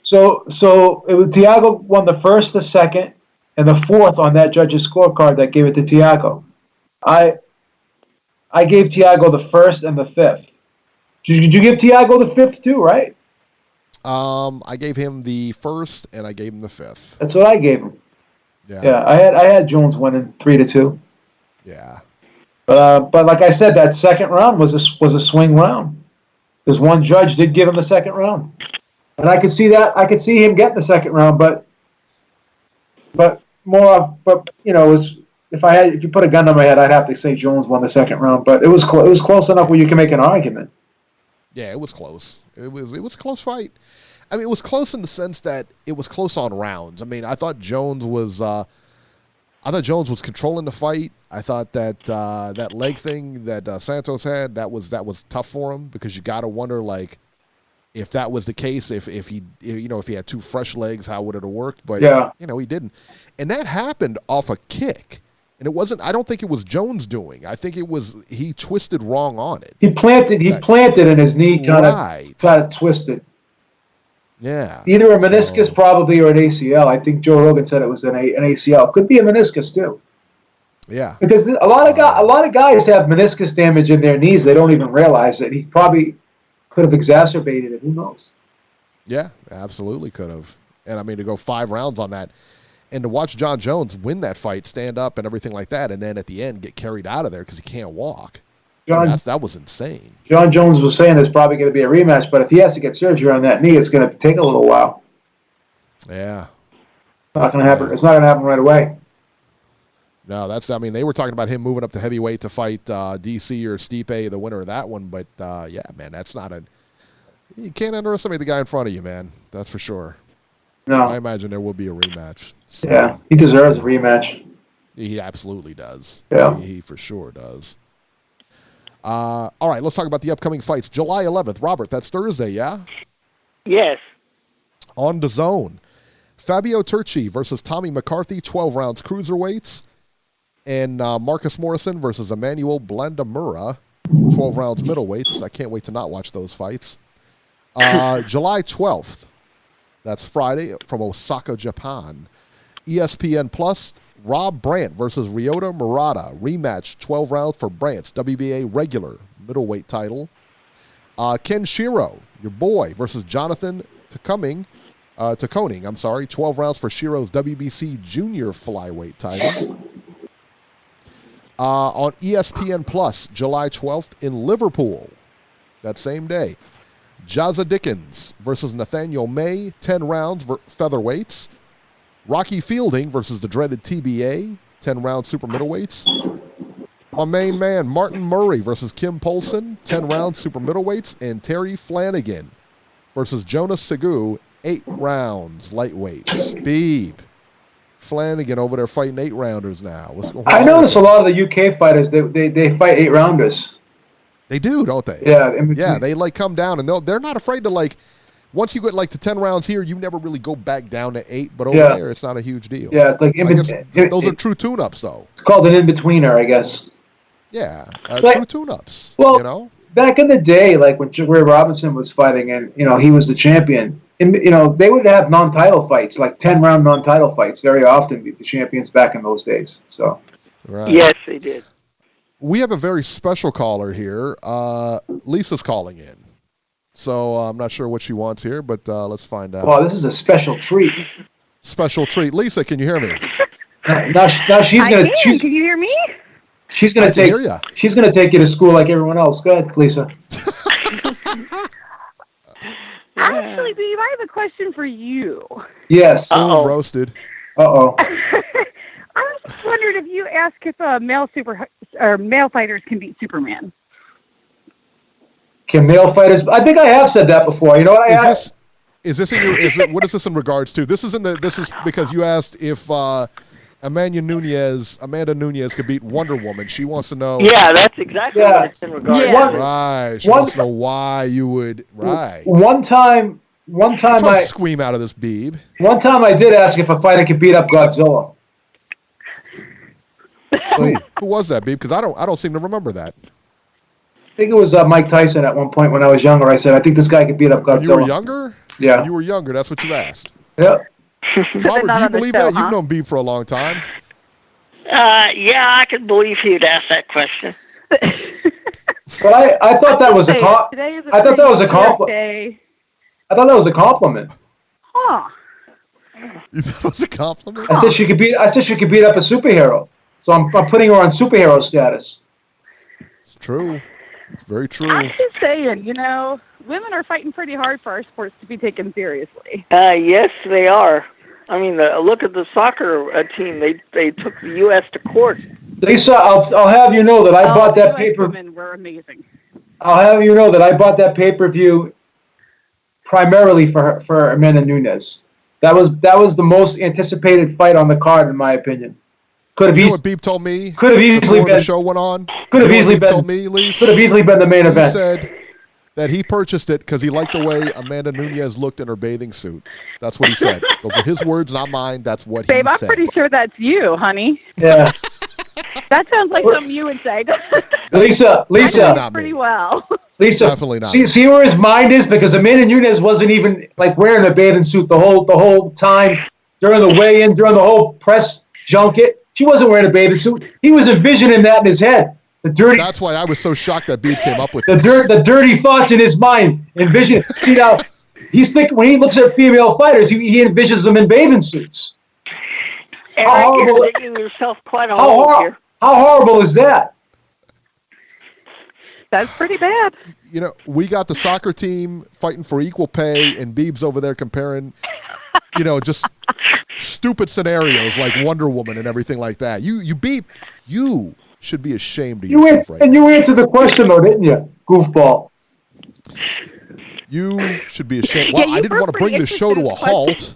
So it was Thiago won the first, the second, and the fourth on that judge's scorecard that gave it to Thiago. I gave Thiago the first and the fifth. Did you give Thiago the fifth too, right? I gave him the first and I gave him the fifth. That's what I gave him. Yeah. I had Jones winning 3-2. Yeah. But like I said, that second round was a swing round. Because one judge did give him the second round, and I could see that. I could see him getting the second round, but if you put a gun to my head, I'd have to say Jones won the second round. But it was close enough where you can make an argument. Yeah, it was close. It was a close fight. I mean, it was close in the sense that it was close on rounds. I mean, I thought Jones was controlling the fight. I thought that that leg thing that Santos had that was tough for him, because you got to wonder, like, if that was the case, if he had two fresh legs, how would it have worked? But he didn't, and that happened off a kick, and it wasn't. I don't think it was Jones doing. I think it was he twisted wrong on it. He planted, and his knee kind of twisted. Yeah. Either a meniscus probably or an ACL. I think Joe Rogan said it was an ACL. Could be a meniscus too. Yeah. Because a lot of guys have meniscus damage in their knees. They don't even realize it. He probably could have exacerbated it. Who knows? Yeah, absolutely could have. And I mean, to go 5 rounds on that, and to watch John Jones win that fight, stand up and everything like that, and then at the end get carried out of there because he can't walk. That was insane. John Jones was saying there's probably going to be a rematch, but if he has to get surgery on that knee, it's going to take a little while. Yeah. Not going to happen. It's not going to happen right away. No, they were talking about him moving up to heavyweight to fight DC or Stipe, the winner of that one. But, yeah, man, that's not you can't underestimate the guy in front of you, man. That's for sure. No. I imagine there will be a rematch. So, yeah, he deserves a rematch. He absolutely does. Yeah. He for sure does. All right, let's talk about the upcoming fights. July 11th, Robert, that's Thursday, yeah? Yes. On the Zone. Fabio Turchi versus Tommy McCarthy, 12 rounds cruiserweights. And Marcus Morrison versus Emmanuel Blandamura, 12 rounds middleweights. I can't wait to not watch those fights. July 12th, that's Friday, from Osaka, Japan. ESPN Plus, Rob Brandt versus Ryota Murata. Rematch, 12 rounds for Brandt's WBA regular middleweight title. Ken Shiro, your boy, versus Jonathan Koning, 12 rounds for Shiro's WBC junior flyweight title. On ESPN Plus, July 12th in Liverpool, that same day. Jazza Dickens versus Nathaniel May, 10 rounds featherweights. Rocky Fielding versus the dreaded TBA, 10-round super middleweights. My main man, Martin Murray versus Kim Polson, 10-round super middleweights. And Terry Flanagan versus Jonas Segu, 8 rounds lightweights. Beeb. Flanagan over there fighting 8-rounders now. What's going on? I notice a lot of the UK fighters, they fight 8-rounders. They do, don't they? Yeah. Yeah, they come down, and they're not afraid to once you get to 10 rounds here, you never really go back down to 8, but over there, it's not a huge deal. Yeah, it's like those are true tune-ups, though. It's called an in-betweener, I guess. Yeah, true tune-ups. Well, back in the day, when Ray Robinson was fighting, and he was the champion, and they would have non-title fights, like 10-round non-title fights, very often. The champions back in those days. So. Right. Yes, they did. We have a very special caller here. Lisa's calling in. So I'm not sure what she wants here, but let's find out. Oh, this is a special treat. Special treat. Lisa, can you hear me? Now she's going to... Can you hear me? She's going to take you to school like everyone else. Go ahead, Lisa. Actually, Beeb, I have a question for you. Yes. Oh, roasted. Uh-oh. I was just wondering if you ask if male fighters can beat Superman. Can male fighters? I think I have said that before. You know what? What is this in regards to? This is because you asked if Amanda Nunes could beat Wonder Woman. She wants to know. Yeah, that's exactly what it's in regards to. Right. She wants to know why you would. Right. One time I scream out of this, Beeb. One time I did ask if a fighter could beat up Godzilla. Who was that, Beeb? Because I don't seem to remember that. I think it was Mike Tyson at one point when I was younger. I said, I think this guy could beat up Godzilla. When you were younger? Yeah. When you were younger, that's what you asked. Yep. Robert, do you believe that? You've known Beeb for a long time. Yeah, I could believe he'd ask that question. But I thought that was a compliment. I thought that was a compliment. I thought that was a compliment. Huh. You thought it was a compliment? I said she could beat up a superhero. So I'm putting her on superhero status. It's true. It's very true. I'm just saying, women are fighting pretty hard for our sports to be taken seriously. Yes, they are. I mean, look at the soccer team. They took the U.S. to court. Lisa, I'll have you know that I bought that pay-per-view. Women were amazing. I'll have you know that I bought that pay-per-view primarily for Amanda Nunes. That was the most anticipated fight on the card, in my opinion. What Beeb told me? Could have easily been. The show went on. Could have easily been. Told me, Lisa, could have easily been the main event. He said that he purchased it because he liked the way Amanda Nunes looked in her bathing suit. That's what he said. Those are his words, not mine. That's what he said. Babe, I'm pretty sure that's you, honey. Yeah. That sounds like something you would say. Lisa, Not pretty me. well. Lisa, Definitely not. See where his mind is, because Amanda Nunes wasn't even like wearing a bathing suit the whole time during the weigh-in, during the whole press junket. She wasn't wearing a bathing suit. He was envisioning that in his head. That's why I was so shocked that Beeb came up with the dirty thoughts in his mind. Envision. See now, he's thinking when he looks at female fighters, he envisions them in bathing suits. Eric, you're digging yourself quite a hole here. How horrible is that? That's pretty bad. You know, we got the soccer team fighting for equal pay, and Beeb's over there comparing, just stupid scenarios like Wonder Woman and everything like that. You Beeb, you should be ashamed of yourself right now. And you answered the question, though, didn't you, goofball? You should be ashamed. Well, I didn't want to bring the show to a halt.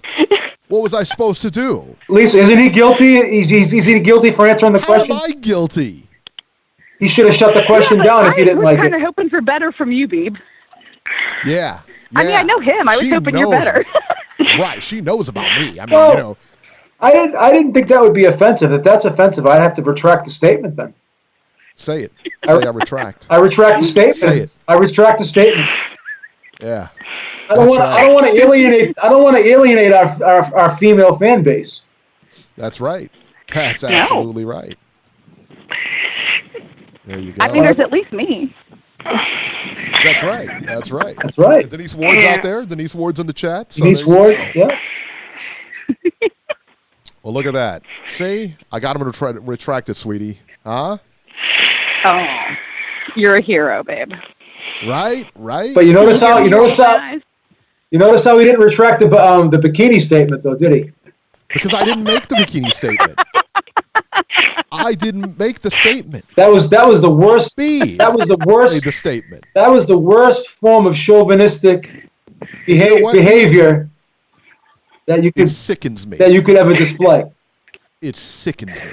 What was I supposed to do? Lisa, isn't he guilty? Is he guilty for answering the question? How am I guilty? He should have shut the question down if he didn't like it. I was kind of hoping for better from you, Beeb. Yeah. I mean, I know him. I was hoping you're better. Right. She knows about me. I mean, I didn't think that would be offensive. If that's offensive, I'd have to retract the statement then. Say it. I retract. I retract the statement. Say it. I retract the statement. Yeah. I don't want to alienate. I don't want to alienate our female fan base. That's right. That's absolutely right. There you go. I mean, there's at least me. That's right. That's right. That's right. And Denise Ward's out there. Denise Ward's in the chat. So Denise Ward, yeah. Well, look at that. See? I got him to retract it, sweetie. Huh? Oh, you're a hero, babe. Right? But you notice how he didn't retract the bikini statement, though, did he? Because I didn't make the bikini statement. I didn't make the statement. That was the worst. That was the worst. Made the statement. That was the worst form of chauvinistic behavior that you could. It sickens me. That you could ever display. It sickens me.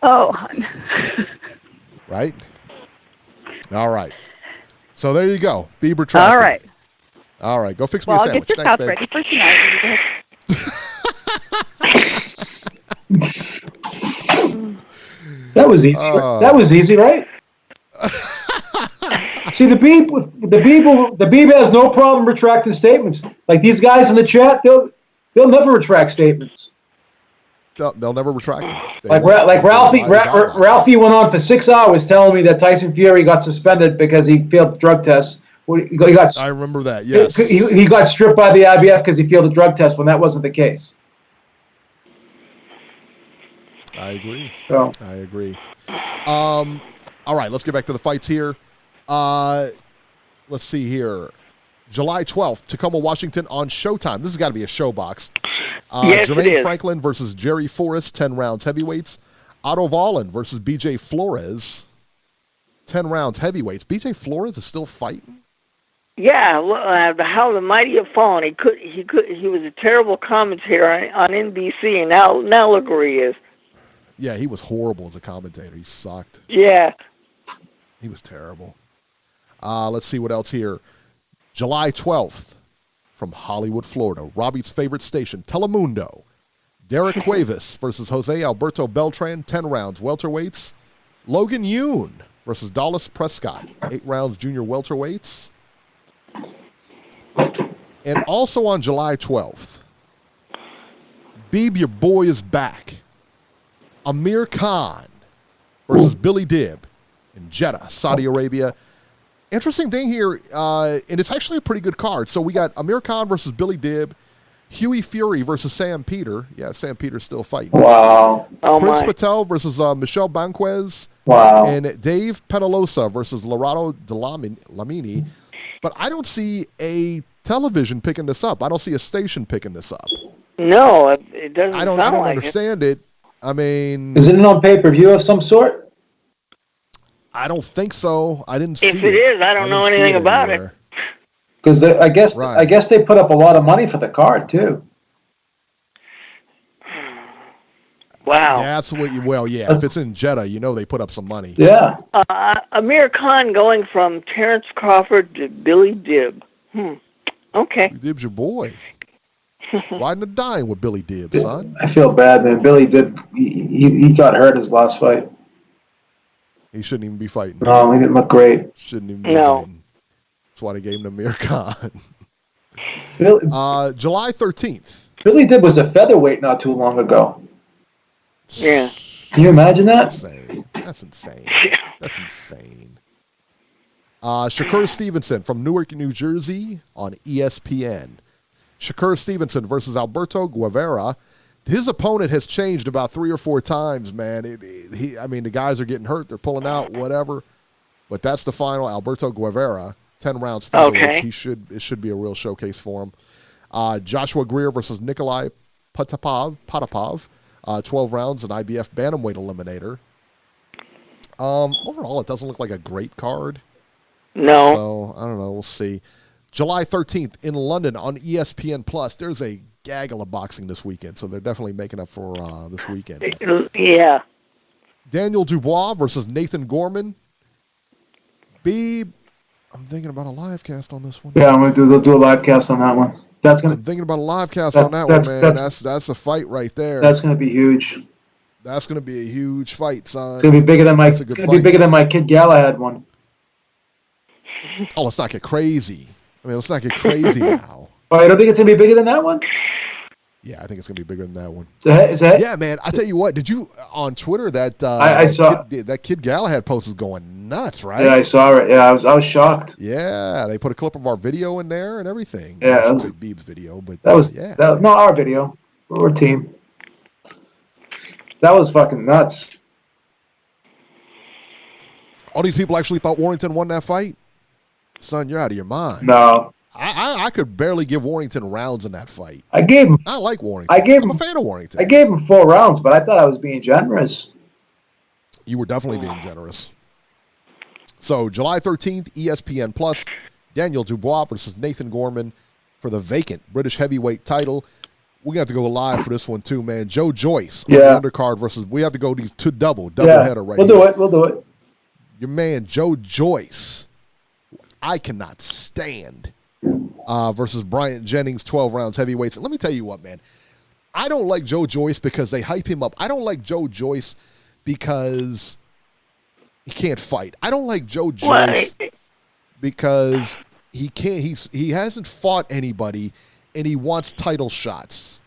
Oh, hon. Right? All right. So there you go. Beeb retracted. All right. Go fix me a sandwich. Get your house ready for tonight. That was easy. That was easy, right? See, the Beeb has no problem retracting statements. Like these guys in the chat, they'll never retract statements. They'll never retract them. Like Ralphie went on for 6 hours telling me that Tyson Fury got suspended because he failed the drug test. I remember that, yes. He got stripped by the IBF because he failed the drug test when that wasn't the case. I agree. So. I agree. All right, let's get back to the fights here. Let's see here. July 12th, Tacoma, Washington on Showtime. This has got to be a show box. Yes, Jermaine Franklin versus Jerry Forrest, 10 rounds heavyweights. Otto Wallin versus BJ Flores, 10 rounds heavyweights. BJ Flores is still fighting? Yeah, how the mighty have fallen. He was a terrible commentator on NBC, and now look where he is. Yeah, he was horrible as a commentator. He sucked. Yeah. He was terrible. Let's see what else here. July 12th, from Hollywood, Florida, Robbie's favorite station, Telemundo. Derek Cuevas versus Jose Alberto Beltran, 10 rounds welterweights. Logan Yoon versus Dallas Prescott, 8 rounds junior welterweights. And also on July 12th, Beeb, your boy is back. Amir Khan versus Billy Dibb in Jeddah, Saudi Arabia. Interesting thing here, and it's actually a pretty good card. So we got Amir Khan versus Billy Dibb, Huey Fury versus Sam Peter. Yeah, Sam Peter's still fighting. Wow. Prince Patel versus Michelle Banquez. Wow. And Dave Penalosa versus Lorado Lamini. But I don't see a television picking this up. I don't see a station picking this up. No, it doesn't. I don't understand it. I mean, is it on pay-per-view of some sort? I don't think so. I didn't see it. If it is, I don't know anything about it. Because I guess they put up a lot of money for the card too. Wow. Yeah, if it's in Jeddah, they put up some money. Yeah. Amir Khan going from Terrence Crawford to Billy Dibb. Okay. Dibb's your boy. Riding or dying with Billy Dibb, son. I feel bad, man. Billy did. He got hurt his last fight. He shouldn't even be fighting. No, he didn't look great. Shouldn't even be fighting. That's why they gave him to Amir Khan. July 13th. Billy Dibb was a featherweight not too long ago. Yeah. Can you imagine that? That's insane. That's insane. Shakur Stevenson from Newark, New Jersey on ESPN. Shakur Stevenson versus Alberto Guevara. His opponent has changed about 3 or 4 times, man. The guys are getting hurt. They're pulling out, whatever. But that's the final. Alberto Guevara, 10 rounds featherweights. Okay. It should be a real showcase for him. Joshua Greer versus Nikolai Potapov, 12 rounds, an IBF bantamweight eliminator. Overall, it doesn't look like a great card. No. So, I don't know. We'll see. July 13th in London on ESPN Plus. There's a gaggle of boxing this weekend, so they're definitely making up for this weekend. Yeah. Daniel Dubois versus Nathan Gorman. Beeb, I'm thinking about a live cast on this one. Yeah, I'm gonna do a live cast on that one. I'm thinking about a live cast on that one, man. That's a fight right there. That's gonna be huge. That's gonna be a huge fight, son. It's gonna be bigger than my Kid Galahad one. Oh, let's not get crazy. Let's not get crazy now. Oh, you don't think it's gonna be bigger than that one? Yeah, I think it's gonna be bigger than that one. Is that? Yeah, man. I tell you what. Did you on Twitter that I saw that Kid Galahad post is going nuts, right? Yeah, I saw it. Yeah, I was shocked. Yeah, they put a clip of our video in there and everything. Yeah, I should say Beeb's video, but that was yeah. No, our video. We're a team. That was fucking nuts. All these people actually thought Warrington won that fight. Son, you're out of your mind. No. I could barely give Warrington rounds in that fight. I gave him. I like Warrington. I'm a fan of Warrington. I gave him 4 rounds, but I thought I was being generous. You were definitely being generous. So July 13th, ESPN Plus, Daniel Dubois versus Nathan Gorman for the vacant British heavyweight title. We're gonna have to go live for this one too, man. Joe Joyce on the undercard versus. We have to go these 2 double header right here. We'll do it. Your man Joe Joyce, I cannot stand. Versus Bryant Jennings, 12 rounds heavyweights. Let me tell you what, man. I don't like Joe Joyce because they hype him up. I don't like Joe Joyce because he can't fight. I don't like Joe Joyce because he hasn't fought anybody and he wants title shots.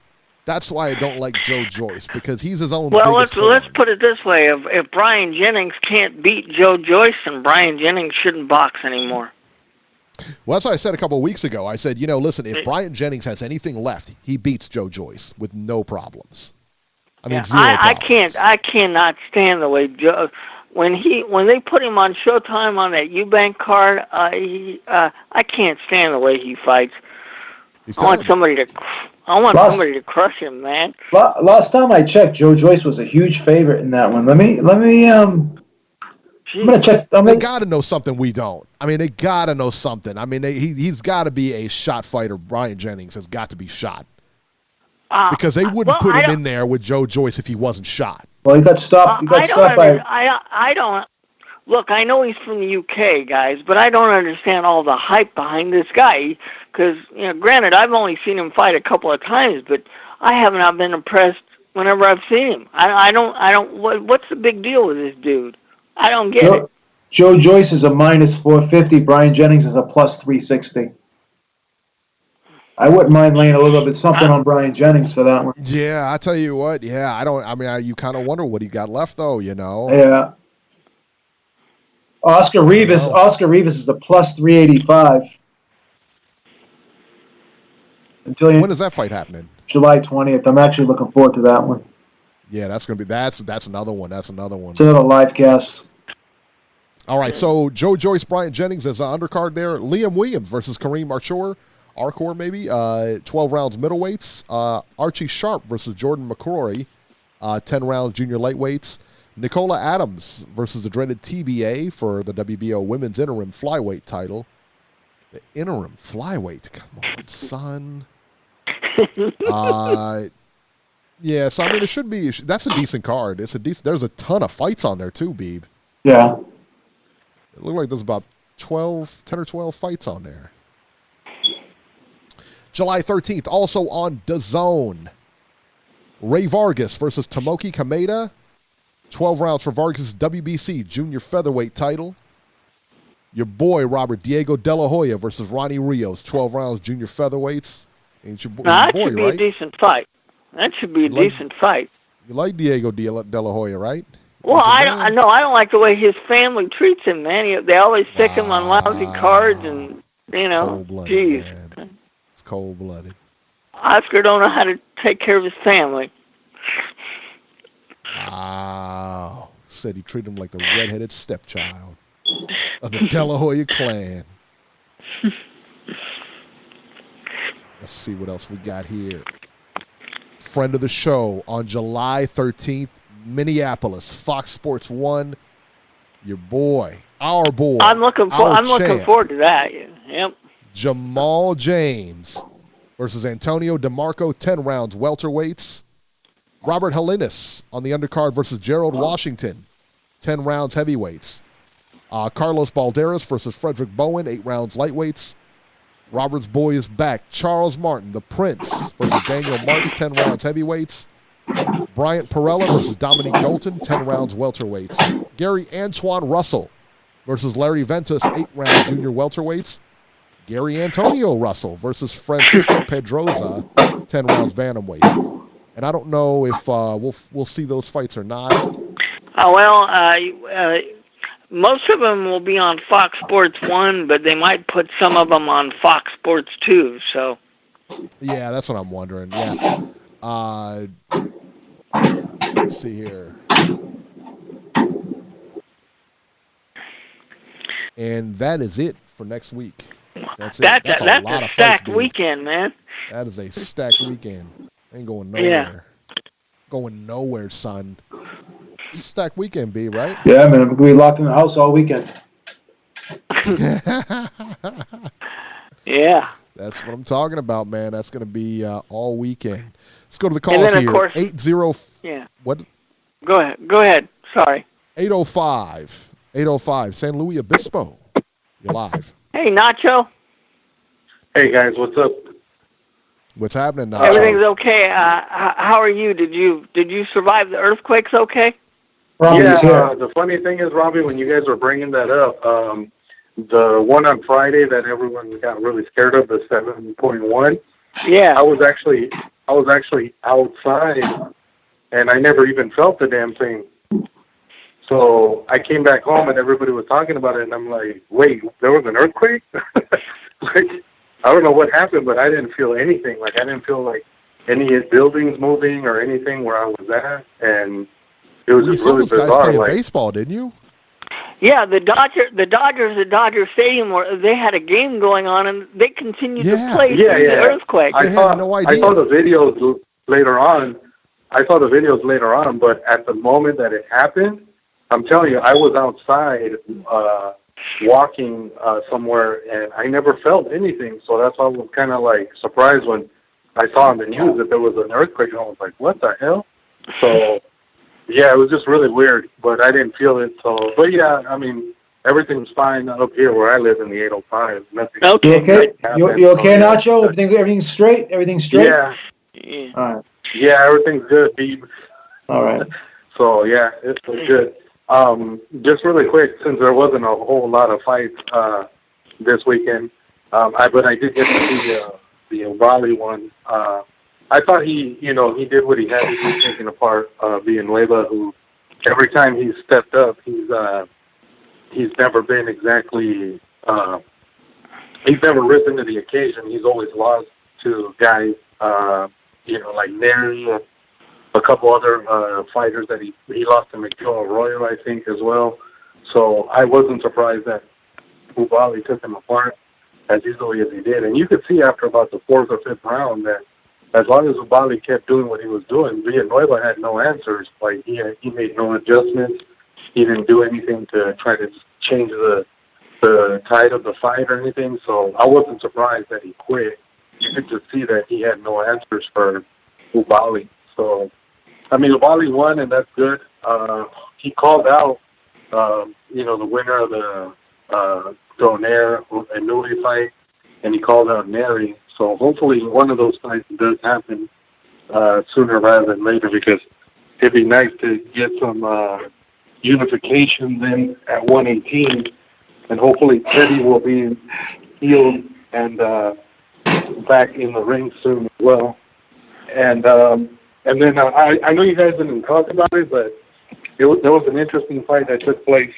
That's why I don't like Joe Joyce, because he's his own biggest let's put it this way. If Brian Jennings can't beat Joe Joyce, then Brian Jennings shouldn't box anymore. Well, that's what I said a couple of weeks ago. I said, listen, if Bryant Jennings has anything left, he beats Joe Joyce with no problems. Zero problems. I cannot stand the way Joe, when they put him on Showtime on that Eubank card, I can't stand the way he fights. I want somebody to crush him, man. Last time I checked, Joe Joyce was a huge favorite in that one. Let me I'm gonna check. They got to know something we don't. They got to know something. He's got to be a shot fighter. Brian Jennings has got to be shot. Because they wouldn't put him in there with Joe Joyce if he wasn't shot. Well, he got stopped. I don't. Look, I know he's from the UK, guys, but I don't understand all the hype behind this guy. Because, granted, I've only seen him fight a couple of times, but I have not been impressed whenever I've seen him. I don't. What's the big deal with this dude? I don't get it. Joe Joyce is a -450. Brian Jennings is a +360. I wouldn't mind laying a little bit something on Brian Jennings for that one. Yeah, I tell you what. Yeah, I don't. You kind of wonder what he got left, though. Yeah. Oscar Rivas is the +385. When is that fight happening? July 20th. I'm actually looking forward to that one. Yeah, that's gonna be that's another one. That's another one. It's another live cast. All right, so Joe Joyce, Bryant Jennings as an undercard there. Liam Williams versus Kareem Arcor maybe. 12 rounds middleweights. Archie Sharp versus Jordan McCrory. 10 rounds junior lightweights. Nicola Adams versus the dreaded TBA for the WBO Women's Interim Flyweight title. The Interim Flyweight, come on, son. Yeah, so it should be. That's a decent card. There's a ton of fights on there too, Beeb. Yeah. It looked like there's about 10 or 12 fights on there. July 13th, also on DAZN. Ray Vargas versus Tomoki Kameda. 12 rounds for Vargas' WBC junior featherweight title. Your boy, Robert Diego De La Hoya versus Ronnie Rios. 12 rounds junior featherweights. Ain't your boy, Now, that your boy, should be right? a decent fight. That should be a decent fight. You like Diego De La Hoya, right? Well, I don't like the way his family treats him, man. They always stick him on lousy cards, and Cold-blooded, geez. man. It's cold-blooded. Oscar don't know how to take care of his family. Wow. Said he treated him like the redheaded stepchild of the De La Hoya clan. Let's see what else we got here. Friend of the show on July 13th, Minneapolis, Fox Sports 1. Your boy, our boy. I'm looking forward to that. Yep. Jamal James versus Antonio DeMarco, 10 rounds welterweights. Robert Halinas on the undercard versus Gerald Washington, 10 rounds heavyweights. Carlos Balderas versus Frederick Bowen, 8 rounds lightweights. Robert's boy is back. Charles Martin, the Prince, versus Daniel Marks, 10 rounds heavyweights. Bryant Perella versus Dominique Dalton, 10 rounds welterweights. Gary Antoine Russell versus Larry Ventus, 8 rounds junior welterweights. Gary Antonio Russell versus Francisco Pedroza, 10 rounds bantamweights. And I don't know if we'll see those fights or not. Most of them will be on Fox Sports 1, but they might put some of them on Fox Sports 2. So. Yeah, that's what I'm wondering. Yeah. Let's see here. And that is it for next week. That's it. That's a lot of stacked fights, weekend, man. That is a stacked weekend. Ain't going nowhere. Yeah. Going nowhere, son. Stacked weekend, B, right? Yeah, man. We're going to be locked in the house all weekend. Yeah. That's what I'm talking about, man. That's going to be all weekend. Let's go to the calls and then, here. Of course, 80. Yeah. What? Go ahead. Sorry. 805. San Luis Obispo. You're live. Hey, Nacho. Hey, guys. What's up? What's happening now? Everything's okay. How are you? Did you survive the earthquakes okay? The funny thing is, Robbie, when you guys were bringing that up, the one on Friday that everyone got really scared of, the 7.1. Yeah. I was actually outside, and I never even felt the damn thing. So I came back home, and everybody was talking about it, and I'm like, wait, there was an earthquake? Like, I don't know what happened, but I didn't feel anything. Like, I didn't feel like any buildings moving or anything where I was at, and it was just really bizarre. You saw those guys playing baseball, didn't you? Yeah, the Dodgers at Dodger Stadium, where they had a game going on, and they continued to play through the earthquake. I had no idea. I saw the videos later on. But at the moment that it happened, I'm telling you, I was outside walking somewhere, and I never felt anything. So that's why I was kind of like surprised when I saw on the news that there was an earthquake, and I was like, what the hell? So, yeah, it was just really weird, but I didn't feel it. So, but yeah, I mean, everything's fine up here where I live in the 805. Nothing. Okay. You okay? You okay, Nacho? Everything's straight? Everything's straight? Yeah. All right. Yeah, everything's good, Beeb. All right. So, yeah, it's good. Just really quick, since there wasn't a whole lot of fights this weekend, but I did get to see the Oubbaali one. I thought he did what he had to do, taking apart Villanueva, who every time he's stepped up, he's never been exactly he's never risen to the occasion. He's always lost to guys like Neri, a couple other fighters that he lost to McJoe Arroyo, I think, as well. So I wasn't surprised that Oubbaali took him apart as easily as he did. And you could see after about the 4th or 5th round that as long as Oubbaali kept doing what he was doing, Villanueva had no answers. Like, he made no adjustments. He didn't do anything to try to change the tide of the fight or anything. So I wasn't surprised that he quit. You could just see that he had no answers for Oubbaali. So, I mean, Oubbaali won, and that's good. He called out, the winner of the Donaire and Nuri fight, and he called out Neri. So hopefully one of those fights does happen sooner rather than later, because it'd be nice to get some unification then at 118, and hopefully Teddy will be healed and back in the ring soon as well. And then I know you guys didn't talk about it, but there was an interesting fight that took place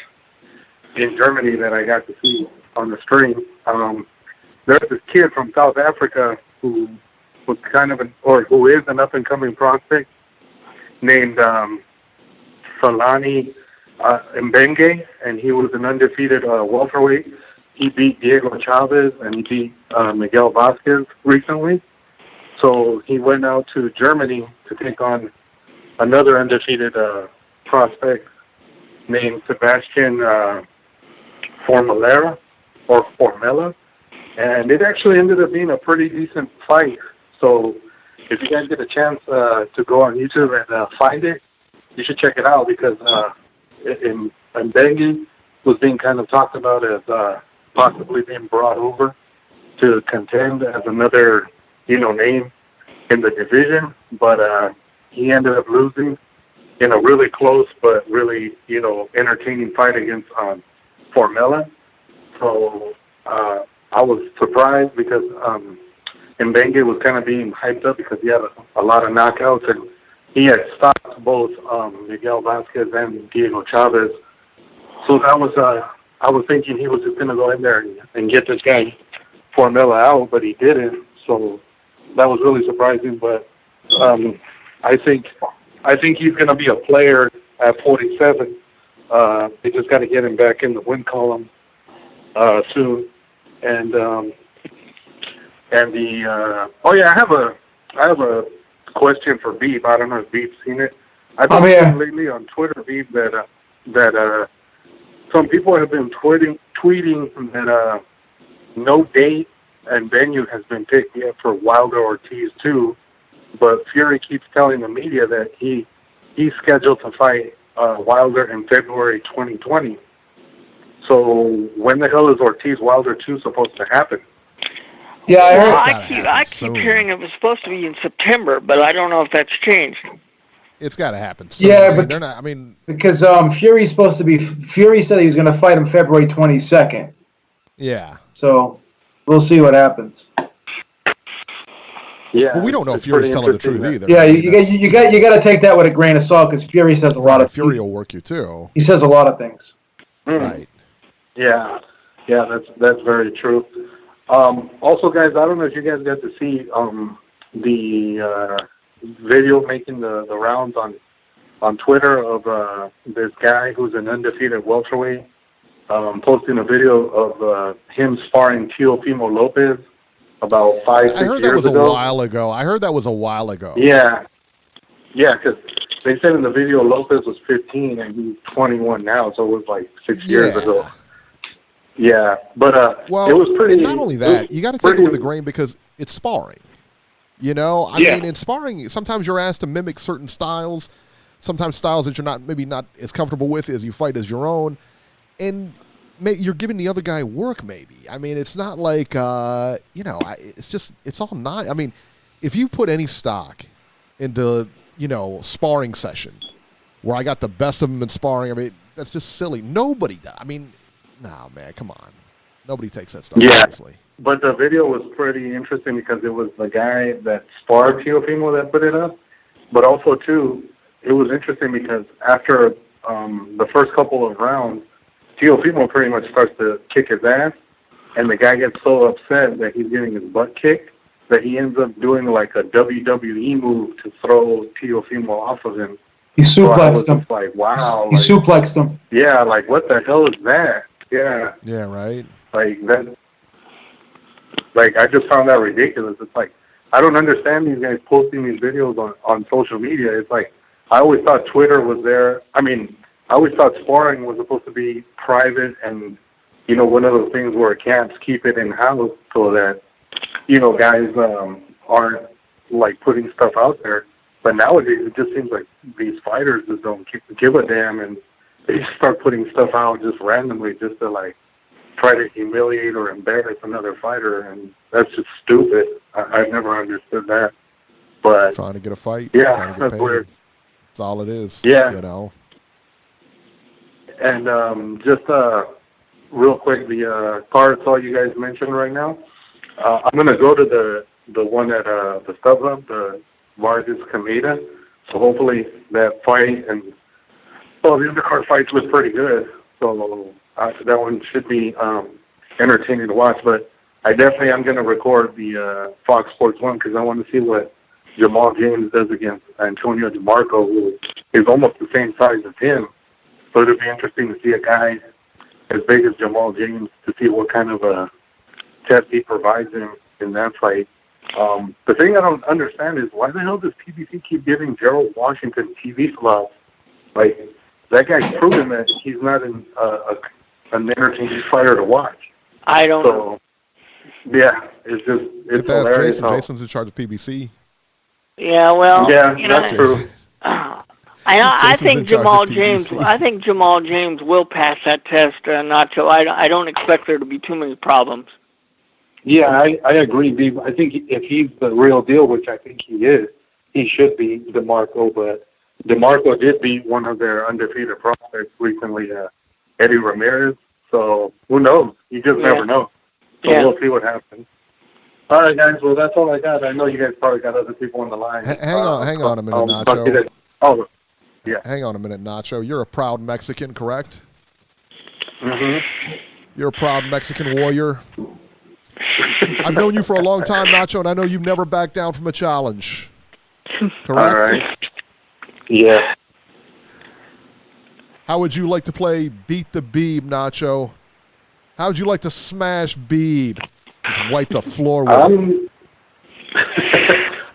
in Germany that I got to see on the stream. There's this kid from South Africa who was who is an up-and-coming prospect named Salani Mbenge, and he was an undefeated welterweight. He beat Diego Chavez and he beat Miguel Vasquez recently. So he went out to Germany to take on another undefeated prospect named Sebastian Formella, and it actually ended up being a pretty decent fight. So if you guys get a chance to go on YouTube and find it, you should check it out, because Mbenge was being kind of talked about as possibly being brought over to contend as another, name in the division, but he ended up losing in a really close but really, entertaining fight against Formella. So I was surprised because Mbenge was kind of being hyped up because he had a lot of knockouts, and he had stopped both Miguel Vasquez and Diego Chavez. So that was I was thinking he was just going to go in there and get this guy Formella out, but he didn't. So that was really surprising. But I think he's going to be a player at 47. They just got to get him back in the win column soon. And I have a question for Beeb. I don't know if Beeb's seen it. I've been seeing lately on Twitter, Beeb, that some people have been tweeting that no date and venue has been picked yet for Wilder Ortiz too, but Fury keeps telling the media that he's scheduled to fight Wilder in February 2020. So when the hell is Ortiz Wilder 2 supposed to happen? Yeah, I keep hearing it was supposed to be in September, but I don't know if that's changed. It's got to happen soon. Yeah, but they're not. Because Fury's supposed to be. Fury said he was going to fight him February 22nd. Yeah. So we'll see what happens. Yeah. Well, we don't know if Fury's telling the truth either. Yeah, you got to take that with a grain of salt, because Fury says a lot of. Fury will work you too. He says a lot of things. Right. Yeah, that's very true. Also, guys, I don't know if you guys got to see the video making the rounds on Twitter of this guy who's an undefeated welterweight posting a video of him sparring Teofimo Lopez about 5-6 years ago. I heard that was a while ago. Yeah, because they said in the video Lopez was 15 and he's 21 now, so it was like 6 years ago. Yeah, but it was pretty. And not only that, you got to take it with a grain because it's sparring. I mean, in sparring, sometimes you're asked to mimic certain styles, sometimes styles that you're maybe not as comfortable with as you fight as your own, and you're giving the other guy work. Maybe. I mean, it's not like it's all not. I mean, if you put any stock into sparring session where I got the best of them in sparring, I mean, that's just silly. Nobody does. I mean. No, man, come on. Nobody takes that stuff seriously. But the video was pretty interesting because it was the guy that sparred Teofimo that put it up. But also, too, it was interesting because after the first couple of rounds, Teofimo pretty much starts to kick his ass, and the guy gets so upset that he's getting his butt kicked that he ends up doing like a WWE move to throw Teofimo off of him. He suplexed him. Like, wow. He suplexed him. Yeah, like, what the hell is that? Yeah. Yeah, right. Like, that. Like, I just found that ridiculous. It's like, I don't understand these guys posting these videos on social media. It's like, I always thought Twitter was there. I mean, I always thought sparring was supposed to be private and, one of those things where camps keep it in-house so that, guys aren't, like, putting stuff out there. But nowadays, it just seems like these fighters just don't give a damn, and they just start putting stuff out just randomly just to, like, try to humiliate or embarrass another fighter, and that's just stupid. I've never understood that. But Trying to get a fight. Yeah, trying to get that's paid. weird. That's all it is. Yeah. You know. And just real quick, the cards all you guys mentioned right now, I'm going to go to the one at the StubHub, the Vargas Kameda. So hopefully that fight and the undercard fights was pretty good. So that one should be entertaining to watch. But I definitely am going to record the Fox Sports one because I want to see what Jamal James does against Antonio DeMarco, who is almost the same size as him. So it'll be interesting to see a guy as big as Jamal James to see what kind of a test he provides him in that fight. The thing I don't understand is why the hell does PBC keep giving Gerald Washington TV slots? Like, that guy's proven that he's not an entertaining fighter to watch. I don't know. Yeah, it's hilarious. Jason. Jason's in charge of PBC. Yeah, well, yeah, that's true. I think Jamal James. I think Jamal James will pass that test, Nacho. I don't expect there to be too many problems. Yeah, I agree, Beeb. I think if he's the real deal, which I think he is, he should be DeMarco. But DeMarco did beat one of their undefeated prospects recently, Eddie Ramirez. So who knows? You just never know. So we'll see what happens. All right, guys. Well, that's all I got. I know you guys probably got other people on the line. Hang on a minute, Nacho. Yeah. Hang on a minute, Nacho. You're a proud Mexican, correct? Mm-hmm. You're a proud Mexican warrior. I've known you for a long time, Nacho, and I know you've never backed down from a challenge. Correct? All right. Yeah. How would you like to play Beat the Beeb, Nacho? How would you like to smash Beeb? Just wipe the floor with him.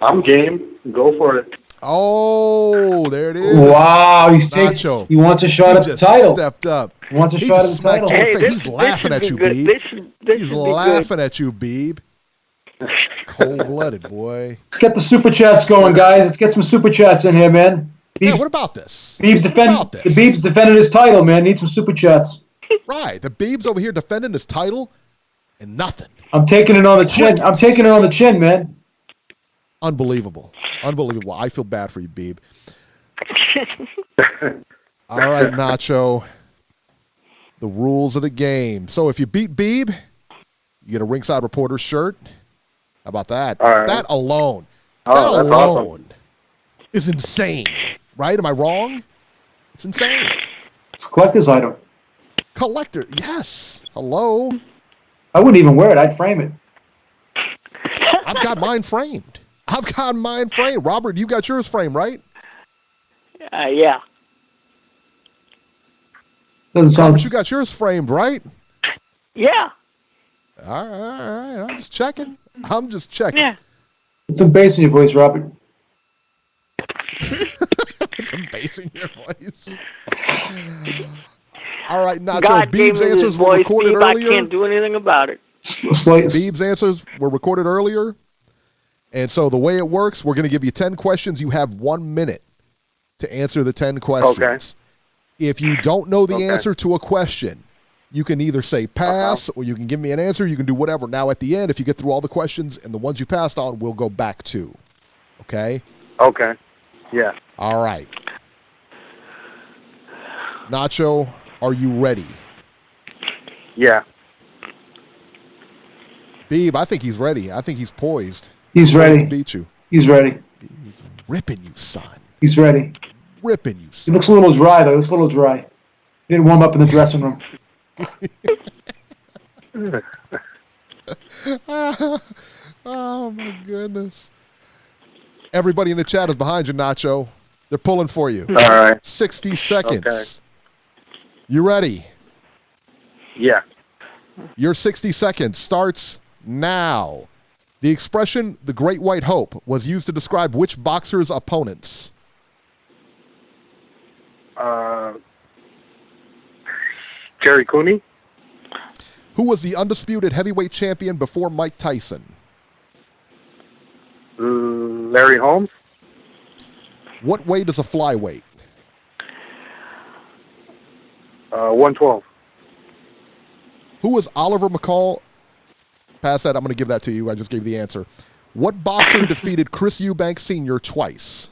I'm game. Go for it. Oh, there it is. Wow, Nacho. He wants a shot at the title. Stepped up. He wants a shot at the title. Hey, He's laughing at you, Beeb. He's laughing at you, Beeb. Cold-blooded, boy. Let's get the super chats going, guys. Let's get some super chats in here, man. Yeah, what about this? Beeb's defending his title, man. Need some super chats. Right. The Beeb's over here defending his title and nothing. I'm taking it on the chin. I'm taking it on the chin, man. Unbelievable. Unbelievable. I feel bad for you, Beeb. All right, Nacho. The rules of the game. So if you beat Beeb, you get a Ringside Reporter shirt. How about that? All right. That alone. Oh, that that's alone awesome. is insane. Right? Am I wrong? It's insane. It's a collector's item. Collector. Yes. Hello. I wouldn't even wear it. I'd frame it. I've got mine framed. Robert, you got yours framed, right? Yeah. Doesn't sound. Robert, you got yours framed, right? Yeah. All right. I'm just checking. Yeah. Put some bass in your voice, Robert. Some bass in your voice. All right, Nacho. God gave Beeb's me this answers were voice, recorded Beeb. earlier. I can't do anything about it. Beeb's answers were recorded earlier. And so the way it works, we're going to give you 10 questions. You have 1 minute to answer the 10 questions. Okay. If you don't know the answer to a question, you can either say pass or you can give me an answer. You can do whatever. Now, at the end, if you get through all the questions and the ones you passed on, we'll go back to. Okay? Okay. Yeah. All right. Nacho, are you ready? Yeah. Beeb, I think he's ready. I think he's poised. He's ready. To beat you. He's ready. He's ripping you, son. He's ready. Ripping you, He son. looks a little dry, though. He looks a little dry. He didn't warm up in the dressing room. Oh, my goodness. Everybody in the chat is behind you, Nacho. They're pulling for you. All right. 60 seconds. Okay. You ready? Yeah. Your 60 seconds starts now. The expression, the Great White Hope, was used to describe which boxer's opponents? Jerry Cooney. Who was the undisputed heavyweight champion before Mike Tyson? Larry Holmes. What weight is a flyweight? 112. Who was Oliver McCall? Pass that. I'm going to give that to you. I just gave the answer. What boxer defeated Chris Eubank Sr. twice?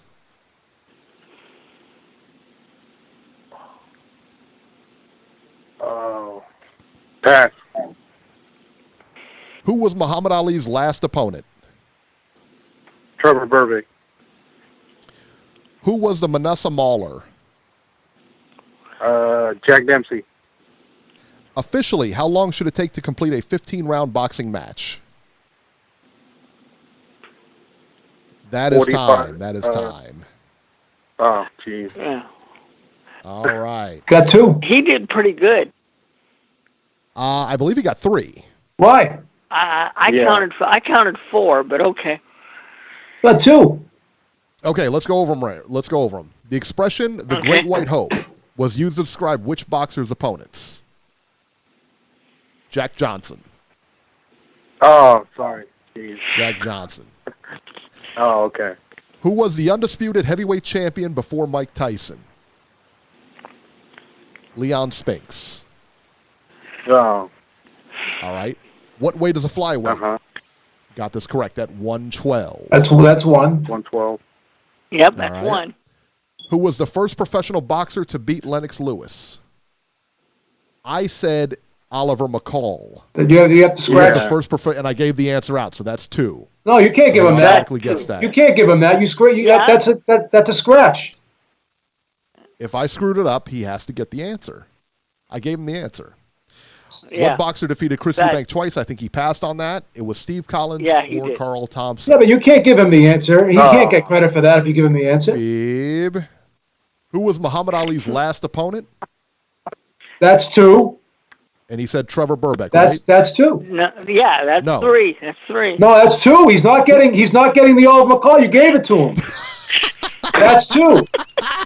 Pass. Who was Muhammad Ali's last opponent? Trevor Burbick. Who was the Manassa Mauler? Jack Dempsey. Officially, how long should it take to complete a 15-round boxing match? That is 45, time. That is time. Oh, jeez. Yeah. All right. Got 2. He did pretty good. I believe he got 3. Why? I counted 4, but okay. Got 2. Okay, let's go over them. Let's go over them. The expression "the Great White Hope" was used to describe which boxer's opponents? Jack Johnson. Oh, sorry. Jeez. Jack Johnson. Oh, okay. Who was the undisputed heavyweight champion before Mike Tyson? Leon Spinks. Oh. All right. What weight is a flyweight? Uh-huh. Got this correct at 112. That's 1. 112. Yep, that's right. 1. Who was the first professional boxer to beat Lennox Lewis? I said Oliver McCall. You have to scratch. He was the first and I gave the answer out, so that's 2. No, you can't give him that. Automatically gets that. You can't give him that. Yeah. That's a scratch. If I screwed it up, he has to get the answer. I gave him the answer. Yeah. What boxer defeated Chris Eubank twice? I think he passed on that. It was Steve Collins he or did. Carl Thompson. Yeah, but you can't give him the answer. He can't get credit for that if you give him the answer. Beeb. Who was Muhammad Ali's last opponent? That's 2. And he said Trevor Burbick, That's 2. No, yeah, that's No. 3. That's 3. No, that's 2. He's not getting the Oliver McCall. You gave it to him. That's 2.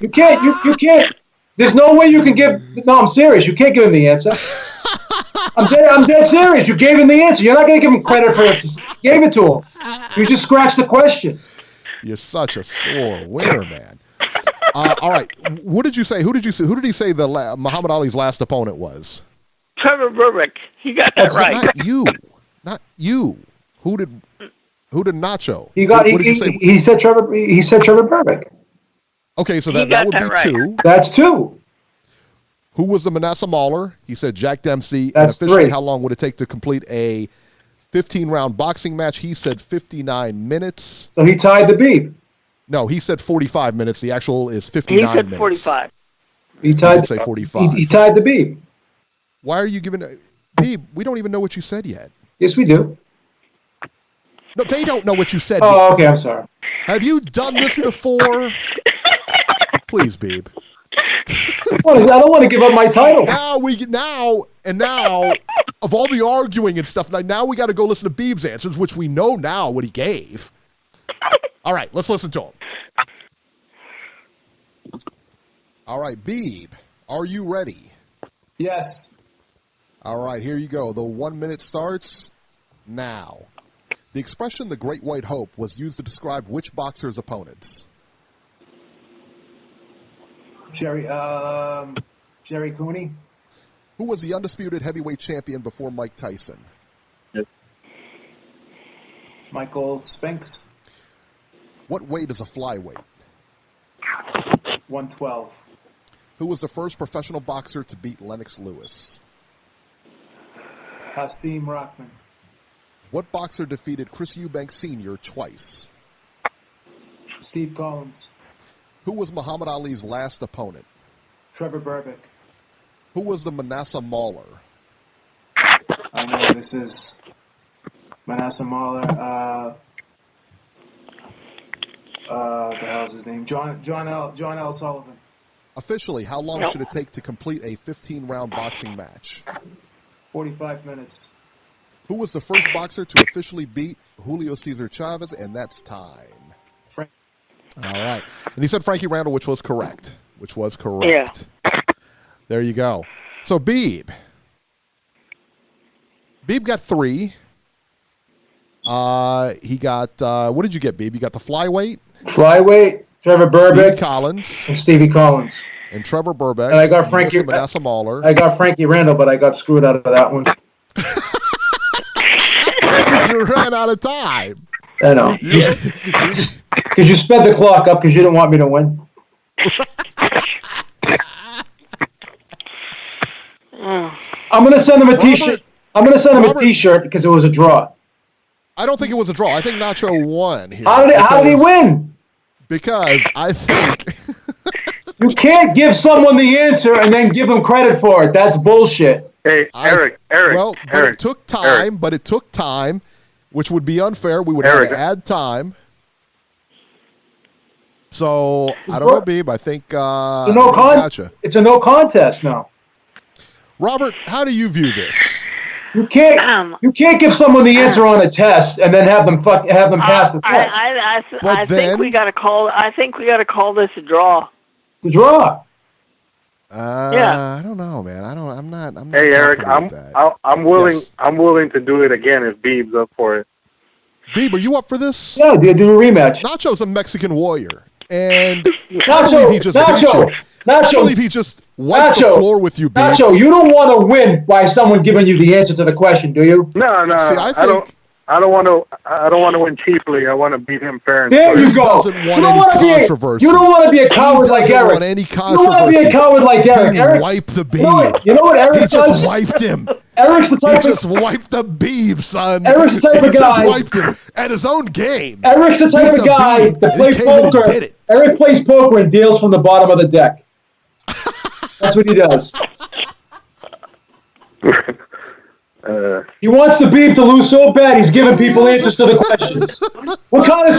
You can't. You can't. There's no way you can give. No, I'm serious. You can't give him the answer. I'm dead serious. You gave him the answer. You're not going to give him credit for it. You gave it to him. You just scratched the question. You're such a sore winner, man. All right. What did you say? Who did he say Muhammad Ali's last opponent was? Trevor Burbick. He got that right. Not you. Who did Nacho? He said Trevor Burbick. Okay, so that would be right. 2. That's 2. Who was the Manassa Mauler? He said Jack Dempsey. That's and officially, 3. how long would it take to complete a 15-round boxing match? He said 59 minutes. So he tied the Beeb. No, he said 45 minutes. The actual is 59 minutes. He said 45. He tied. Say 45. He tied the Beeb. Why are you giving Beeb? We don't even know what you said yet. Yes, we do. No, they don't know what you said. Oh, yet. okay. I'm sorry. Have you done this before? Please, Beeb. I don't want to give up my title. Now of all the arguing and stuff, now we got to go listen to Beeb's answers, which we know now what he gave. All right, let's listen to him. All right, Beeb, are you ready? Yes. All right, here you go. The 1 minute starts now. The expression "the Great White Hope" was used to describe which boxer's opponents? Jerry Cooney. Who was the undisputed heavyweight champion before Mike Tyson? Michael Spinks. What weight is a flyweight? 112. Who was the first professional boxer to beat Lennox Lewis? Hasim Rahman. What boxer defeated Chris Eubank Sr. twice? Steve Collins. Who was Muhammad Ali's last opponent? Trevor Burbick. Who was the Manassa Mauler? I know who this is. Manassa Mauler. The hell's his name? John L. Sullivan. Officially, how long should it take to complete a 15-round boxing match? 45 minutes. Who was the first boxer to officially beat Julio Cesar Chavez? And that's time. All right. And he said Frankie Randall, which was correct. Yeah. There you go. So Beeb got 3. He got, what did you get, Beeb? You got the flyweight? Flyweight, Trevor Burbick. Stevie Collins. And Trevor Burbick. And I got Frankie Manassa Mauler. I got Frankie Randall, but I got screwed out of that one. You ran out of time. I know. Because you sped the clock up because you didn't want me to win. I'm going to send him a T-shirt. I'm going to send him a T-shirt because it was a draw. I don't think it was a draw. I think Nacho won here. How did he win? Because I think... You can't give someone the answer and then give them credit for it. That's bullshit. Hey, Eric. Well, but Eric, it took time, which would be unfair. We would have to add time. So, I don't know, Beeb. I think gotcha. It's a no contest now. Robert, how do you view this? You can't give someone the answer on a test and then have them pass the test. I think we got to call. I think we got to call this a draw. The draw. I don't know, man. I'm not. Hey, Eric, I'm willing. Yes. I'm willing to do it again if Beeb's up for it. Beeb, are you up for this? Yeah, do a rematch. Nacho's a Mexican warrior, and Nacho, I believe he just wiped the floor with you, Beeb. Nacho, you don't want to win by someone giving you the answer to the question, do you? No. See, I don't want to win cheaply. I want to beat him fair and there square. you go. Doesn't want any controversy. You don't want to be a coward like Eric. Want any controversy. You don't want to be a coward like Eric. He wiped the Beeb. You know what Eric He does? just wiped him. Eric's the type He just wiped the Beeb, son. Eric's the type of He guy. just wiped him at his own game. Eric's the type Beat of the guy Beeb. that He plays came in and poker. did it. Eric plays poker and deals from the bottom of the deck. That's what he does. He wants the Beeb to lose so bad he's giving people answers to the questions. What kind of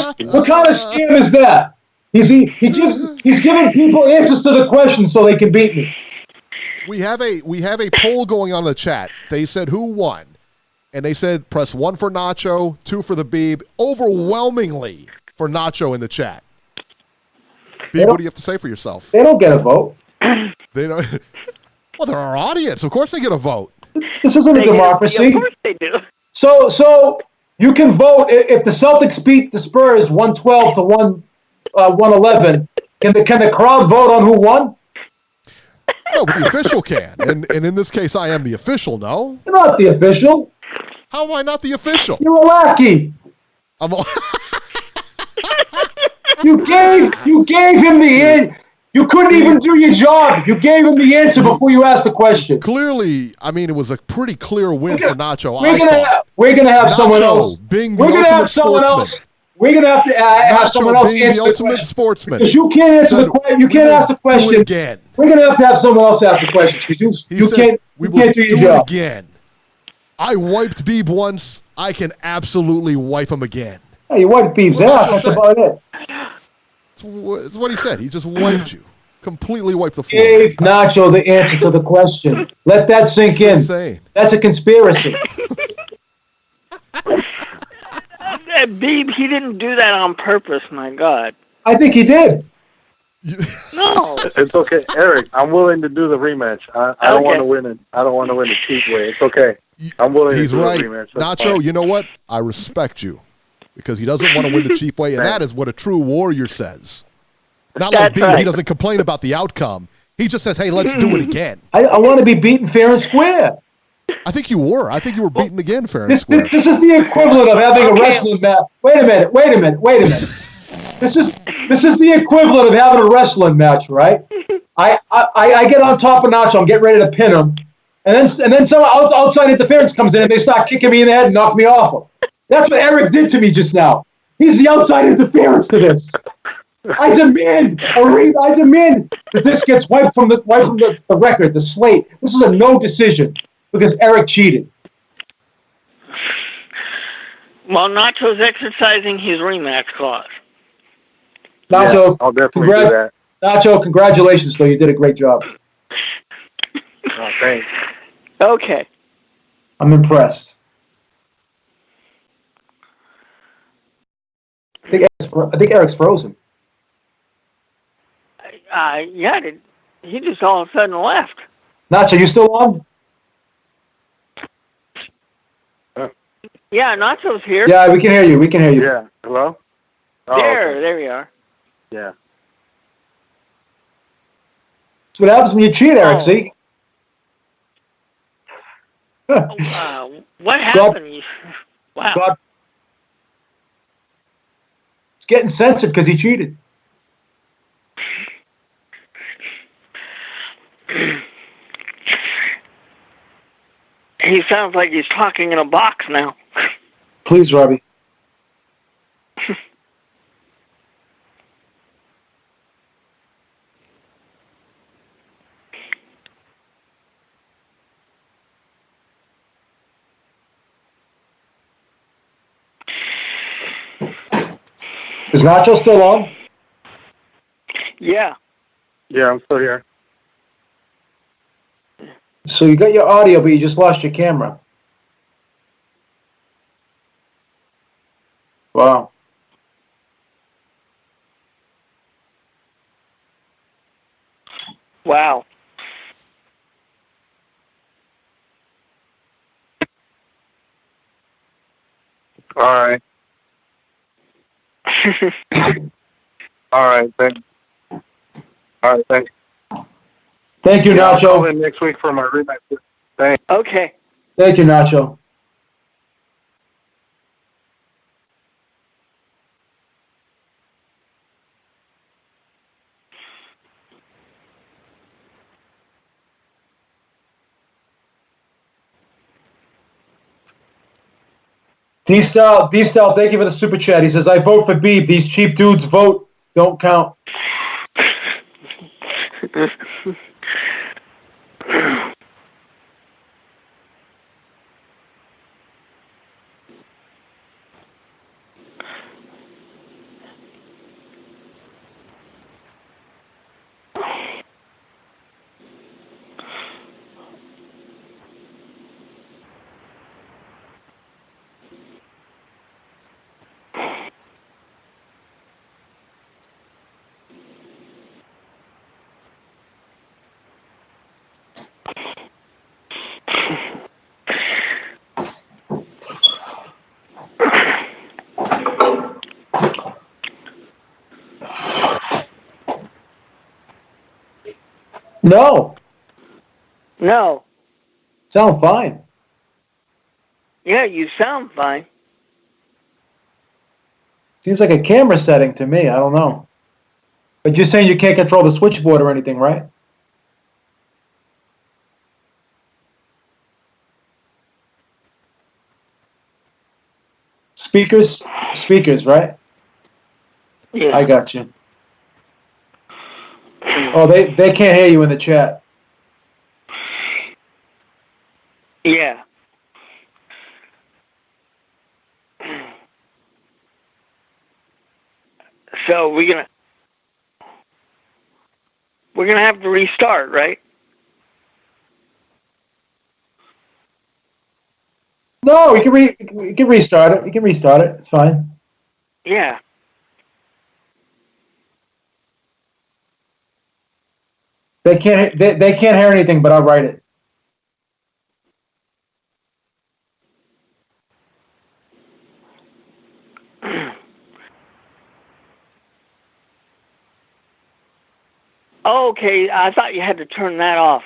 scam is that? He's giving people answers to the questions so they can beat me. We have a poll going on in the chat. They said who won, and they said press 1 for Nacho, 2 for the Beeb. Overwhelmingly for Nacho in the chat. Beeb, what do you have to say for yourself? They don't get a vote. They don't. Well, they're our audience. Of course, they get a vote. This isn't a democracy. Of course they do. So you can vote if the Celtics beat the Spurs 112 to 111. Can the crowd vote on who won? No, but the official can. And in this case, I am the official, no? You're not the official. How am I not the official? You're a lackey. You gave him the answer. You couldn't even do your job. You gave him the answer before you asked the question. Clearly, I mean, it was a pretty clear win for Nacho. We're gonna have someone else. Being We're gonna have someone else. We're gonna have to have someone else being answer the ultimate sportsman. because you can't answer the question. You can't ask the question again. We're gonna have someone else ask the questions because you can't do your job again. I wiped Beeb once. I can absolutely wipe him again. Hey, you wiped Beeb's ass. That's about it. It's what he said. He just wiped you. Completely wiped the floor. Gave Nacho the answer to the question. Let that sink in. Insane. That's a conspiracy. Beeb, he didn't do that on purpose, my God. I think he did. No. It's okay, Eric. I'm willing to do the rematch. I don't want to win it. I don't want to win the cheap way. It's okay. I'm willing to do the rematch. That's Nacho, fine. you know what? I respect you because he doesn't want to win the cheap way, and that is what a true warrior says. Not like Beeb. He doesn't complain about the outcome. He just says, hey, let's do it again. I want to be beaten fair and square. I think you were. I think you were beaten again fair and square. This is the equivalent of having a wrestling match. Wait a minute. This is the equivalent of having a wrestling match, right? I get on top of Nacho. I'm getting ready to pin him. And then some outside interference comes in and they start kicking me in the head and knock me off him. That's what Eric did to me just now. He's the outside interference to this. I demand that this gets wiped from the record, the slate. This is a no decision because Eric cheated. Well, Nacho's exercising his rematch clause. Nacho, yeah, I'll definitely do that. Nacho, congratulations, though. You did a great job. Oh, thanks. Okay. I'm impressed. I think Eric's frozen. Yeah, he just all of a sudden left. Nacho, you still on? Yeah, Nacho's here. Yeah, we can hear you. Yeah. Hello? Oh, there we are. Yeah. That's what happens when you cheat, Eric, see? What happened? Wow. It's getting censored because he cheated. He sounds like he's talking in a box now. Please, Robbie. Is Nacho still on? Yeah. Yeah, I'm still here. So you got your audio, but you just lost your camera. Wow. Wow. All right. All right. Thanks. All right. Thanks. Thank you, Yeah, I'll call Nacho. in next week for my rematch. Thanks. Okay. Thank you, Nacho. D-Style, thank you for the super chat. He says, I vote for Beeb. These cheap dudes vote don't count. No. No. Sound fine. Yeah, you sound fine. Seems like a camera setting to me. I don't know. But you're saying you can't control the switchboard or anything, right? Speakers, right? Yeah. I got you. Oh, they can't hear you in the chat. Yeah. So we're gonna have to restart, right? No, you can restart it. You can restart it. It's fine. Yeah. They can't hear anything, but I'll write it. Okay, I thought you had to turn that off.